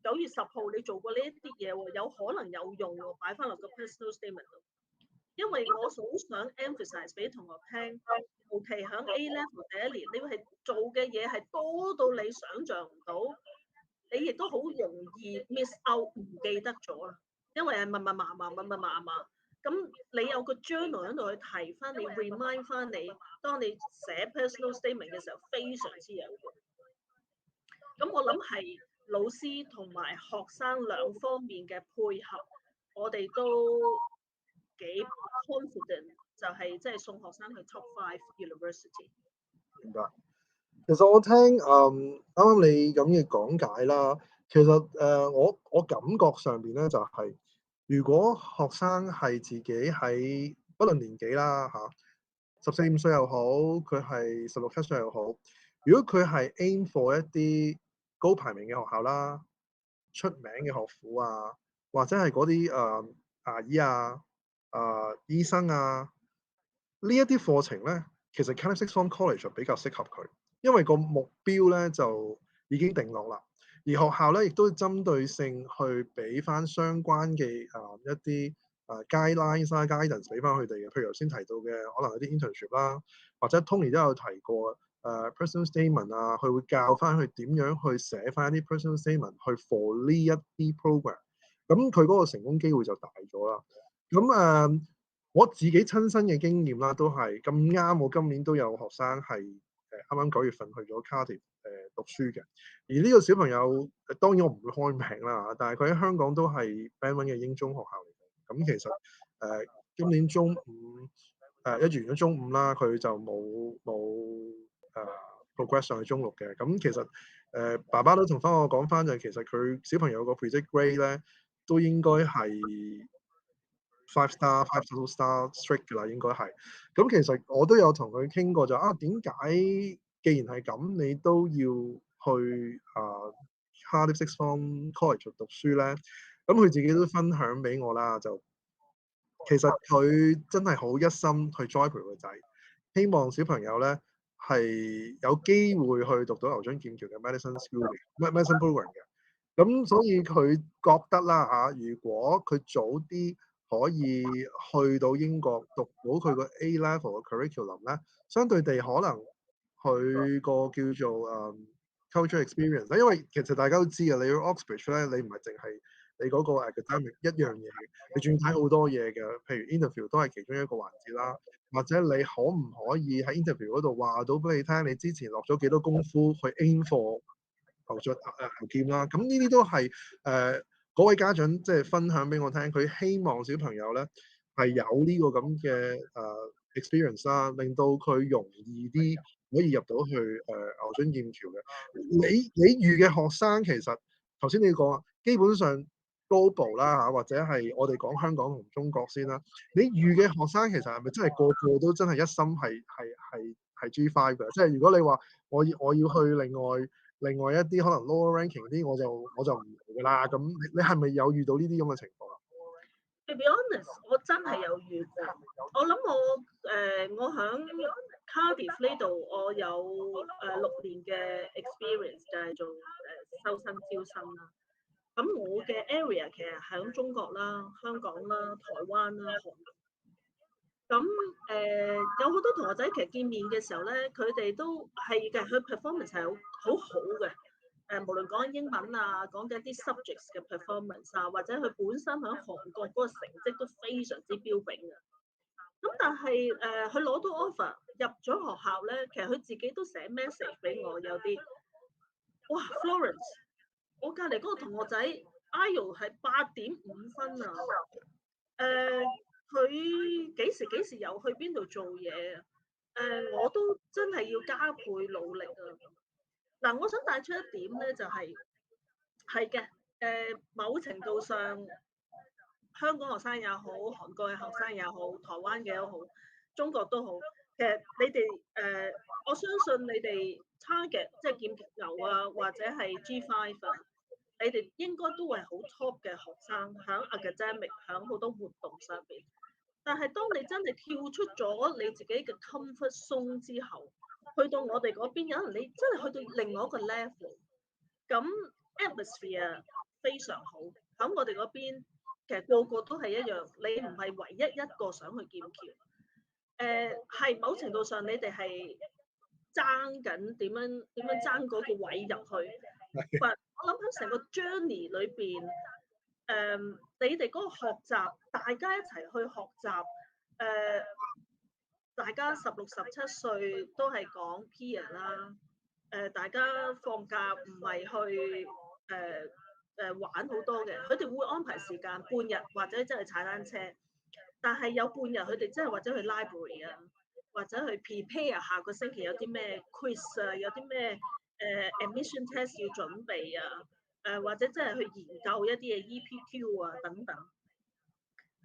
9月10號你做過呢一啲嘢喎，有可能有用喎，擺翻落個 personal statement 度。因為我好想 emphasize 俾同學聽，尤其喺 A level 第一年，你係做嘅嘢係多到你想像唔到，你亦都好容易 miss out 唔記得咗啦，因為係密麻。咁你有個 journal 喺度去提翻你 remind 翻你，當你寫 personal statement 嘅時候非常之有用。咁我諗係老師同埋學生兩方面嘅配合，我哋都幾 confident， 就係即係送學生去 top 5 university。明白。其實我聽啱啱你咁嘅講解啦，其實我感覺上邊咧就係、如果學生係自己喺不論年紀啦嚇，14、15歲又好，佢係16、17歲又好，如果佢係 aim for 一啲高排名嘅學校啦、出名嘅學府啊，或者係嗰啲牙醫啊、醫生啊，呢一啲課程咧，其實 Cardiff Sixth Form College 就比較適合佢，因為個目標咧就已經定落啦。而學校咧亦都針對性去俾翻相關嘅一啲guidelines 啦、guidance 俾翻佢哋嘅，譬如頭先提到嘅，可能有啲 internship 啦，或者 Tony 都有提過personal statement 啊，佢會教翻佢點樣去寫翻一啲 personal statement 去 for 呢一啲 program，咁佢嗰個成功機會就大咗啦。咁我自己親身嘅經驗啦，都係咁啱，我今年都有學生係啱啱9月份去咗 Cardiff 讀書嘅。而呢個小朋友當然我唔會開名啦，但係佢喺香港都係 Band 1嘅英中學校嚟嘅。咁其實今年中五一完咗中五啦，佢就冇progress 上去中6嘅。咁其實爸爸都同翻我講翻就係，其實佢小朋友個 predict grade 咧都應該係5 star strict 㗎啦，應該係。咁其實我都有同佢傾過就點解既然係咁，你都要去Cardiff Sixth Form College 讀書咧？咁佢自己都分享俾我啦，就其實佢真係好一心去栽培個仔，希望小朋友咧係有機會去讀到牛津劍橋嘅 medicine medicine program 嘅。咁所以佢覺得啦如果佢早啲可以去到英國讀到佢個 A level 嘅 curriculum 咧，相對地可能佢個叫做culture experience，因為其實大家都知你去 Oxbridge 咧，你唔係淨係你嗰個 academic 一樣嘢嘅，你仲要睇好多嘢嘅，譬如 interview 都係其中一個環節啦，或者你可唔可以喺 interview 嗰度話到俾你聽，你之前落咗幾多功夫去 aim for牛劍啦，咁呢啲都係嗰位家長即係分享俾我聽，佢希望小朋友咧係有呢個咁嘅experience 啦，令到佢容易啲可以入到去牛津劍橋嘅。你預嘅學生其實頭先你講基本上 global 啦或者係我哋講香港同中國先啦，你預嘅學生其實係咪真係個個都真係一心係 G5 嘅？即係如果你話我要去另外一啲可能 lower ranking 啲，我就唔嚟㗎啦。咁你係咪有遇到呢啲咁嘅情況啊？To be honest， 我真係有遇過。我諗我響 Cardiff 呢度，我有6年嘅 experience 就係做收生招生啦。咁我嘅 area 其實喺中國啦、香港啦、台灣啦、韓國。咁有好多同學仔其實見面嘅時候咧，佢哋都係嘅，佢 performance 係好好嘅。無論講緊英文啊，講緊啲 subjects 嘅 performance 啊，或者佢本身喺韓國嗰個成績都非常之標炳嘅。咁但係佢攞到 offer 入咗學校咧，其實佢自己都寫 message 俾我，有啲哇 Florence， 我隔離嗰個同學仔 IELTS 係8.5分啊！佢幾時又去邊度做嘢？我都真係要加倍努力啊！嗱，我想帶出一點咧，就係嘅，某程度上，香港學生也好，韓國嘅學生也好，台灣嘅都好，中國都好，其實你哋我相信你哋 target 即係劍擊牛啊，或者係 G5 啊，你哋應該都係好 top 嘅學生，喺 academic 喺好多活動上邊。但係當你真係跳出咗你自己嘅 comfort zone 之後，去到我哋嗰邊，有可能你真係去到另外一個 level，咁 atmosphere 非常好。喺我哋嗰邊，其實個個都係一樣，你唔係唯一一個想去劍橋。係某程度上你哋係爭緊點樣爭嗰個位入去。但我諗喺成個 journey 裏邊，你哋嗰個學習，大家一齊去學習，大家16、17歲都係講 peer 啦，大家放假唔係去玩好多嘅，佢哋會安排時間半日或者真係踩單車，但係有半日佢哋真係或者去 library 啊，或者去 prepare 下個星期有啲咩 quiz 啊，有啲咩admission test 要準備啊，或者真係去研究一啲嘅 EPQ 啊等等。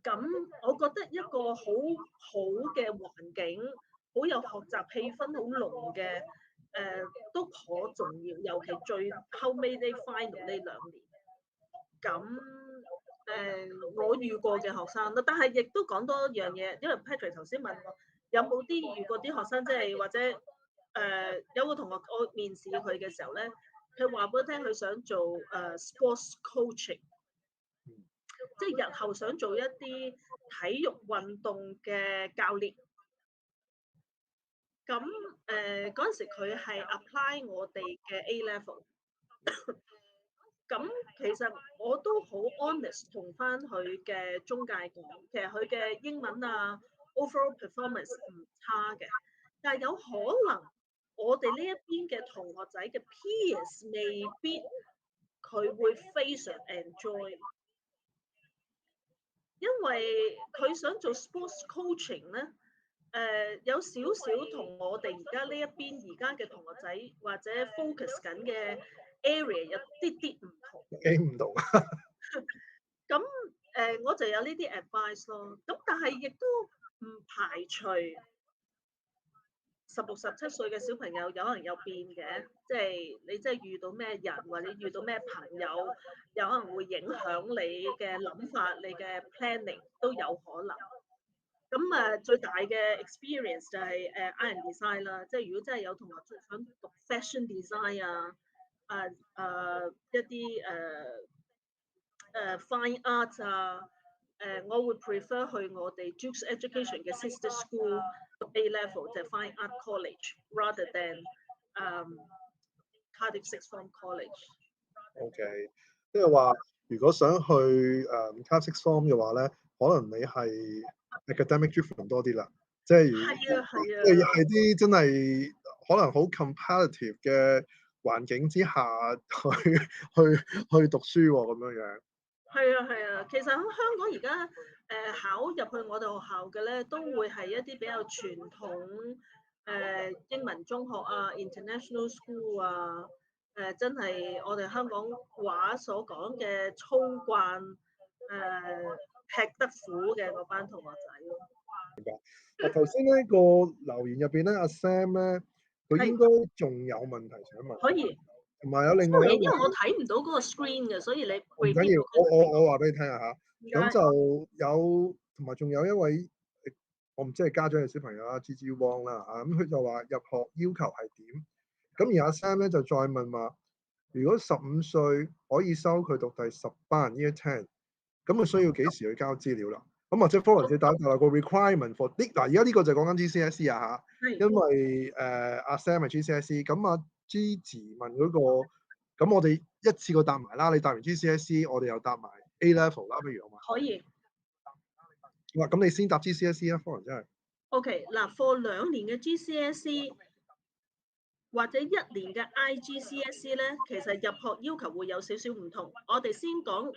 咁我覺得一個好好嘅環境，好有學習氣氛好濃嘅，都頗重要，尤其最後尾啲 final 呢2年。咁我遇過嘅學生啦，但係亦都講多一樣嘢，因為 Patrick 頭先問我有冇啲遇過啲學生，即係或者有個同學我面試佢嘅時候咧，佢話俾我聽佢想做sports coaching。即係日後想做一啲體育運動嘅教練，咁嗰陣時佢係 apply 我哋嘅 A level， 咁其實我都好 honest 同翻佢嘅中介講，其實佢嘅英文啊 overall performance 唔差嘅，但係有可能我哋呢一邊嘅同學仔嘅 peers 未必佢會非常 enjoy。因為佢想做 sports coaching 咧，有少少同我哋而家呢一邊而家嘅同學仔或者 focus 緊嘅 area 有啲唔同。唔同。咁我就有呢啲 advice 咯。咁但係亦都唔排除16、17歲嘅小朋友有可能有變嘅，即係你真係遇到咩人或者遇到咩朋友，有可能會影響你嘅諗法，你嘅 planning 都有可能。咁最大嘅 experience 就係iron design 啦，即係如果真係有同學想讀 fashion design 一啲fine art 我會 prefer 去我哋 Ucas Application 嘅 sister school 讀 A level 就係 Fine Art College，rather than Cardiff Sixth Form College。OK， 即係話如果想去Cardiff Sixth Form 嘅話咧，可能你係 academic driven 多啲啦，即係係啲真係可能好 competitive 嘅環境之下去讀書喎，咁樣樣。係啊，其實喺香港而家考入去我哋學校嘅咧，都會係一啲比較傳統英文中學啊 ，international school 啊，真係我哋香港話所講嘅操慣吃得苦嘅嗰班同學仔咯。明白。頭先呢個留言入邊咧，阿 Sam 咧，佢應該仲有問題想問。可以。同埋有另外一個，因為我睇唔到嗰個 screen 嘅，所以你唔緊要，我話俾你聽下嚇。咁就有同埋仲有一位，我唔知係家長嘅小朋友啦，G Wong 啦嚇。咁佢就話入學要求係點？咁而阿 Sam 咧就再問話，如果15歲可以收佢讀第10班 Year 10，咁佢需要幾時去交資料啦？咁或者 Florence 你打個 requirement for 嗱，而家呢個就講緊 GCSE 啊嚇，因為阿 Sam 係 GCSE，咁阿 Gigi 問嗰個，咁我哋一次過答埋啦。你答完 GCSE，我哋又答埋 A level 啦，不如好嘛？可以。哇，咁你先答 GCSE 啊 ，Florence 真係。OK， 嗱 ，for 2年嘅 GCSE 或者1年嘅 IGCSE 咧，其實入學要求會有少少唔同。我哋先講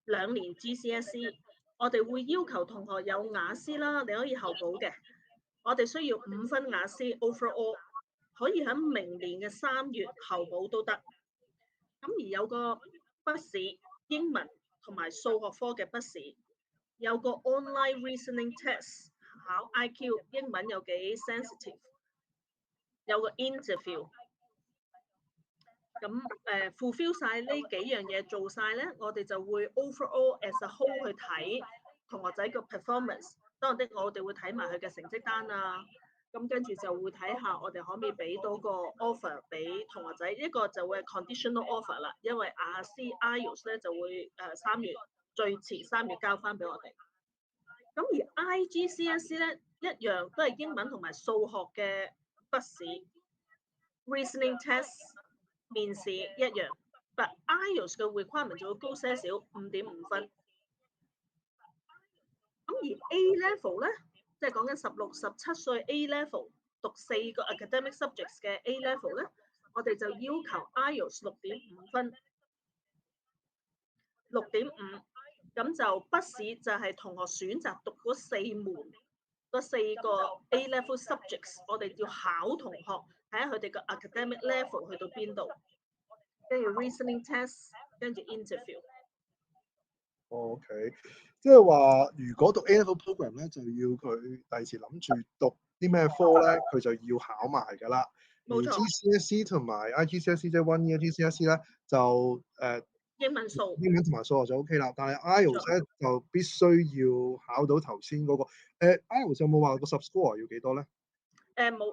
2年 GCSE， 我哋會要求同學有雅思啦，你可以後補嘅。我哋需要5分雅思 overall，可以喺明年嘅3月候補都得。咁而有個筆試，英文同埋數學科嘅筆試，有個 online reasoning test 考 IQ 英文有幾 sensitive， 有個 interview。咁fulfill 晒呢幾樣嘢做晒咧，我哋就會 overall as a whole 去睇同學仔個 performance。當然我哋會睇埋佢嘅成績單啊。咁跟住就會睇下我哋可唔可以俾到個 offer 俾同學仔，一個就會係 conditional offer 啦，因為IELTS 咧就會3月最遲3月交翻俾我哋。咁而 IGCSE 咧一樣都係英文同埋數學嘅筆試 ，reasoning test 面試一樣，但 IELTS 嘅 requirement 就會高些少，5.5分。咁而 A level 咧，即係講緊16、17歲 A level 讀4個 academic subjects 嘅 A level 咧，我哋就要求 IELTS 6.5分，6.5。咁就筆試就係同學選擇讀嗰4門嗰4個 A level subjects， 我哋要考同學睇下佢哋個 academic level 去到邊度，跟住 reasoning test， 跟住 interview。OK， 即係話如果讀 A level program 咧，就要佢第時諗住讀啲咩科咧，佢就要考埋㗎啦。而冇錯。GCSE 同埋 IGCSE 即係 1 year GCSE 咧，就英文數英文同埋數學就 OK 啦，但係 IELTS 咧就必須要考到頭先嗰個。IELTS 有冇話個 subscore 要幾多咧？冇。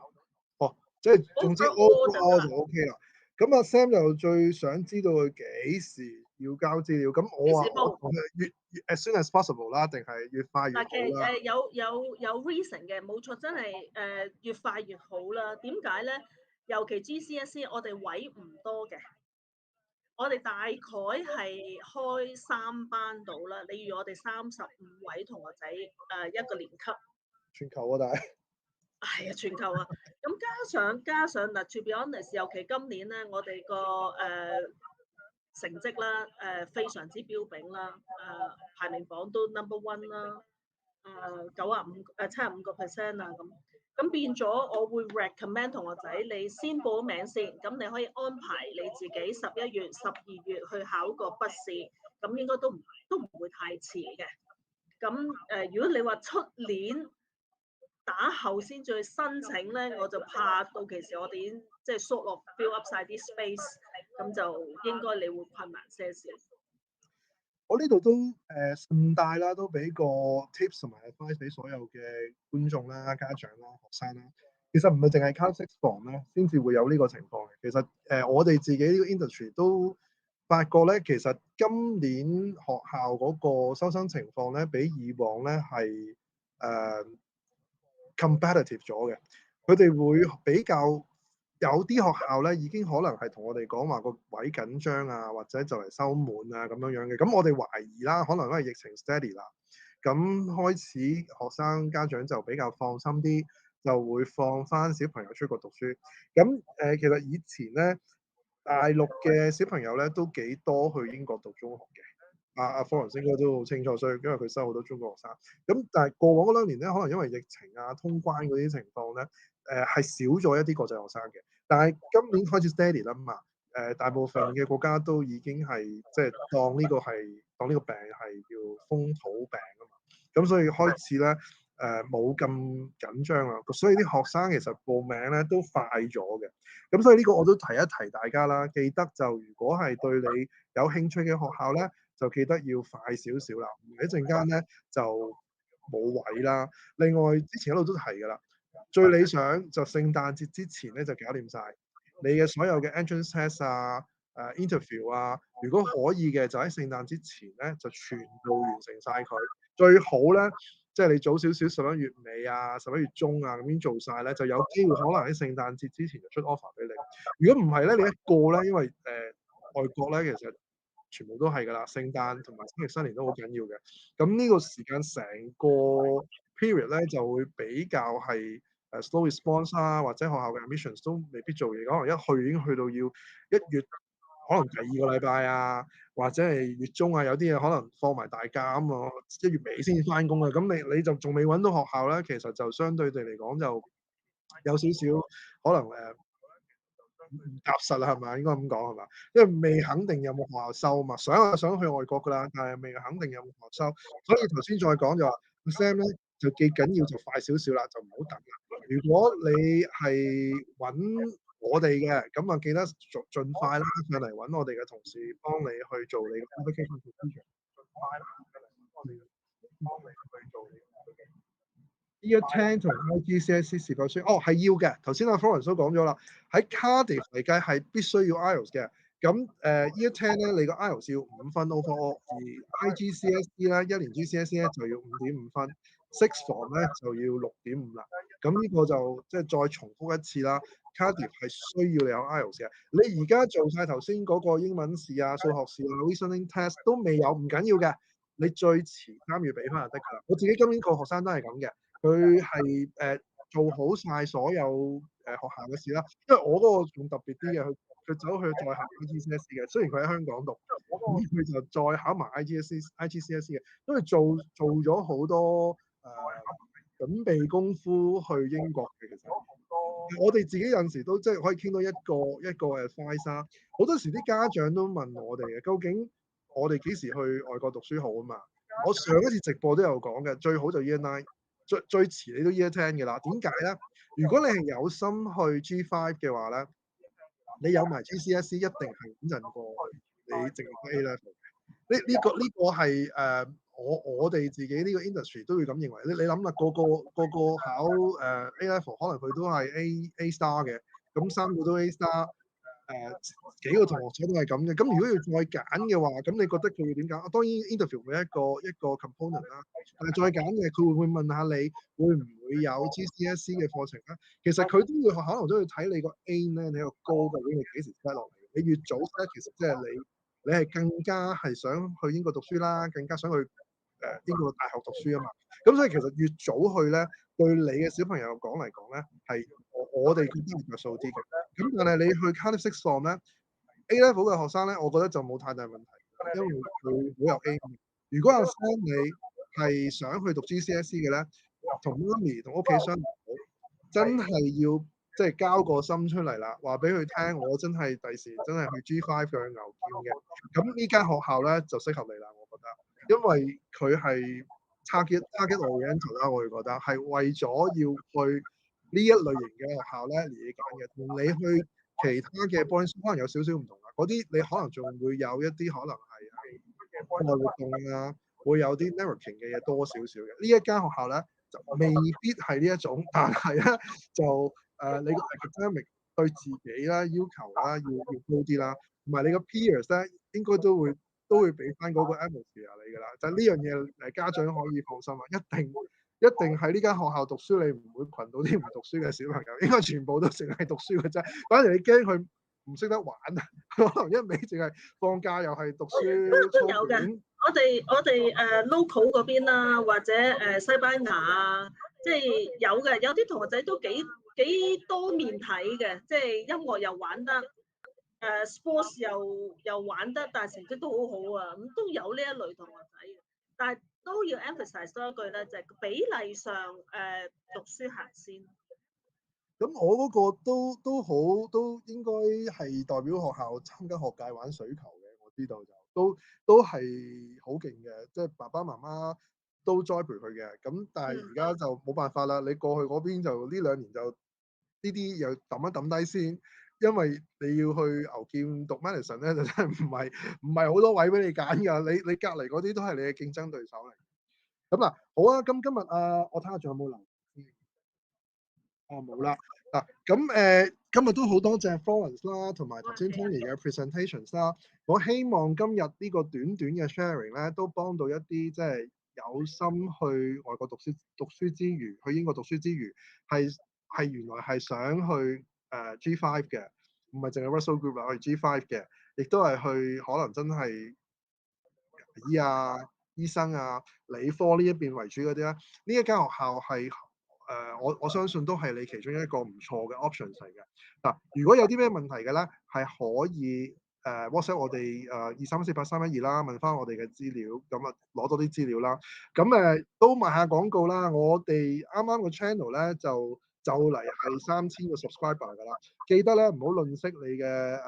哦，即係總之 overall 就 OK 啦。咁阿 Sam 就最想知道佢幾時要交資料。咁我話越 as soon as possible 啦，定係越快越好啦？其實有 reason 嘅，冇錯，真係越快越好啦。點解咧？尤其 GCSE 我哋位唔多嘅，我哋大概係開3班到啦。例如我哋35位同學仔一個年級。全球啊，但係係啊，全球啊。咁加上嗱 ，to be honest， 尤其今年咧，我哋個成績啦，非常之標炳啦，排名榜都 number 1啦，75%啊咁變咗，我會 recommend 同學仔你先報名先，咁你可以安排你自己11月、12月去考個筆試，咁應該都唔會太遲嘅。咁如果你話出年打後先再申請咧，我就怕到其時我哋已經即係 sort of fill up 晒啲 space， 咁就應該你會困難些少。我呢度都順帶啦，都俾個 tips 同埋 advice 俾所有嘅觀眾啦、家長啦、學生啦。其實唔係淨係 Cardiff Sixth Form 咧，先至會有呢個情況嘅。其實我哋自己呢個 industry 都發覺咧，其實今年學校嗰個收生情況咧，比以往咧係competitive 咗嘅。佢哋會比較有啲學校咧，已經可能係同我哋講話個位緊張啊，或者就嚟收滿啊咁樣嘅。咁我哋懷疑啦，可能因為疫情 steady 啦，咁開始學生家長就比較放心啲，就會放翻小朋友出國讀書。咁其實以前咧，大陸嘅小朋友咧都幾多去英國讀中學嘅。阿 Florence 應該都好清楚，所以因為佢收好多中國學生。咁但係過往嗰2年咧，可能因為疫情啊、通關嗰啲情況咧，係少咗一啲國際學生嘅。但係今年開始 steady 啦嘛，大部分嘅國家都已經係即係當呢個病係叫風土病啊嘛。咁所以開始咧冇咁緊張啦。所以啲學生其實報名咧都快咗嘅。咁所以呢個我都提一提大家啦，記得就如果係對你有興趣嘅學校咧，就記得要快少少啦，唔係一陣間咧就冇位啦。另外之前一路都提㗎啦，最理想就聖誕節之前咧就搞掂晒你嘅所有嘅 entrance test 啊、interview 啊。如果可以嘅，就喺聖誕之前咧就全部完成晒佢。最好咧，即係你早少少11月尾啊、11月中啊咁樣做晒咧，就有機會可能喺聖誕節之前就出 offer 俾你。如果唔係咧，你一個咧，因為外國咧其實全部都係㗎啦，聖誕同埋新年都好緊要嘅。咁呢個時間成個 period 咧就會比較係slow response 啦，或者學校嘅 admissions 都未必做嘢，可能一去已經去到要1月，可能第2個禮拜啊，或者係月中啊，有啲嘢可能放埋大假咁啊，1月尾先至翻工啊。咁你就仲未揾到學校咧，其實就相對地嚟講就有少少可能唔踏實啦，係咪？應該咁講係嘛？因為未肯定有冇學校收嘛，想去外國㗎啦，但係未肯定有冇學校收，所以頭先再講就話 Sam 咧就記緊要就快少少啦，就唔好等啦。如果你係揾我哋嘅，咁啊記得盡快啦上嚟揾我哋嘅同事幫你去做你嘅 application procedure。Year 10同 IGCSE 是否需要？係要嘅。頭先阿 Florence 都講咗啦，喺 Cardiff 嚟計係必須要 IELTS 嘅。咁Year 10咧，你個 IELTS 要5分 overall，而 IGCSE 咧一年 GCSE 咧就要5.5分，Sixth Form 咧就要6.5啦。咁呢個就即係再重複一次啦。Cardiff 係需要你有 IELTS 嘅。你而家做晒頭先嗰個英文試啊、數學試啊、Listening Test 都未有，唔緊要嘅。你最遲3月俾翻就得㗎啦。我自己今年個學生都係咁嘅。佢係做好晒所有學校嘅事啦，因為我嗰個仲特別啲嘅，佢走去再考 IGCSE 嘅，雖然佢喺香港讀，咁佢就再考埋 IGCSE 嘅，因為做咗好多準備功夫去英國嘅。其實我哋自己有陣時都即係可以傾到一個advice 啦。好多時啲家長都問我哋嘅，究竟我哋幾時去外國讀書好啊嘛？我上一次直播都有講嘅，最好就 Year 9。最遲你都 Year 10嘅啦。點解咧？如果你係有心去 G5 嘅話咧，你有埋 GCSE 一定係穩陣過你淨係 A level 嘅。呢個係我哋自己呢個 industry 都會咁認為。你諗啦，個個考A level 可能佢都係 A star 嘅，咁3個都 A star。幾個同學仔都係咁嘅，咁如果要再揀嘅話，咁你覺得佢會點揀？當然 interview 會一個 component 啦，但係再揀嘅佢會問下你會唔會有 GCSE 嘅課程啦。其實佢都會可能都會睇你個 aim 咧，你個高究竟你幾時 set 落嚟？你越早 set，其實即係你係更加係想去英國讀書啦，更加想去英國大學讀書啊嘛。咁所以其實越早去咧，對你嘅小朋友講嚟講咧，係我哋覺得係着數啲嘅。咁但係你去 Cardiff Sixth Form 咧 A level 嘅學生咧，我覺得就冇太大問題，因為佢好有 aim。如果阿 Sam 你係想去讀 GCSE 嘅咧，同媽咪同屋企商量好，真係要即係交個心出嚟啦，話俾佢聽，我真係第時真係去 G5 去牛劍嘅。咁呢間學校咧就適合你啦，我覺得，因為佢係 target oriented 啦，我會覺得係為咗要去呢一類型嘅學校咧而揀嘅，同你去其他嘅 boarding school 可能有少少唔同啦。嗰啲你可能仲會有一啲可能係課外活動啊，會有啲 networking 嘅嘢多少少嘅。呢一間學校咧就未必係呢一種，但係咧就你個 academic 對自己啦要求啦要高啲啦，同埋你個 peers 咧應該都會俾翻嗰個 atmosphere 你㗎啦。就呢樣嘢家長可以放心啊，一定喺呢間學校讀書，你唔會群到啲唔讀書嘅小朋友，應該全部都淨係讀書嘅啫。反而你驚佢唔識得玩啊，可能一味淨係放假又係讀書。都有嘅。我哋local 嗰邊啦，或者西班牙啊，即係有嘅。有啲同學仔都幾多面睇嘅，即係音樂又玩得，sports 又玩得，但係成績都好好啊。咁都有呢一類同學仔嘅，但係都要 emphasize 多一句咧，就係比例上讀書行先。咁我嗰個都應該係代表學校參加學界玩水球嘅，我知道就都係好勁嘅，即係爸爸媽媽都栽培佢嘅。咁但係而家就冇辦法啦，你過去嗰邊就呢2年就呢啲又抌一抌低先，因為你要去牛劍讀 medicine 咧，就真係唔係好多位俾你揀㗎。你隔離嗰啲都係你嘅競爭對手嚟。咁嗱，好啊，今日我睇下仲有冇留言。冇啦嗱，咁今日都好多謝 Florence 啦，同埋頭先 Tony 嘅 presentations 啦。我希望今日呢個短嘅 sharing 咧，都幫到一啲即係有心去外國讀書之餘，去英國讀書之餘，係原來係想去G5 嘅，唔係淨係 Russell Group 啊，去 G5 嘅，亦都係去可能真係醫啊、醫生啊、理科呢一邊為主嗰啲啦。呢一間學校係我相信都係你其中一個唔錯嘅 options 嚟嘅。嗱，如果有啲咩問題嘅咧，係可以WhatsApp 我哋234831啦，問翻我哋嘅資料，咁啊攞多啲資料啦。咁都賣下廣告啦。我哋啱啱個 channel 咧就就嚟係3000個 subscriber 㗎啦。記得咧唔好吝嗇你嘅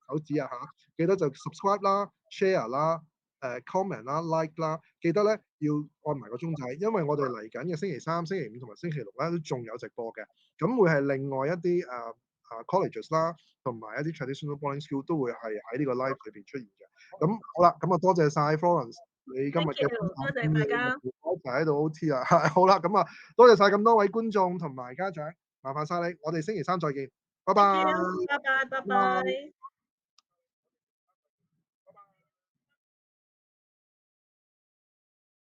手指啊嚇，記得就 subscribe 啦、share 啦、comment 啦、like 啦，記得咧要按埋個鐘仔，因為我哋嚟緊嘅星期3、星期5同埋星期6咧都仲有直播嘅，咁會係另外一啲colleges 啦，同埋一啲 traditional boarding school 都會係喺呢個 live 裏邊出現嘅。咁好啦，咁啊多謝晒 Florence 你今日嘅分享，多謝大家，一齊喺度 OT 啊，好啦，咁啊多謝晒咁多位觀眾同埋家長，麻煩晒你，我哋星期3再見，拜拜。拜拜。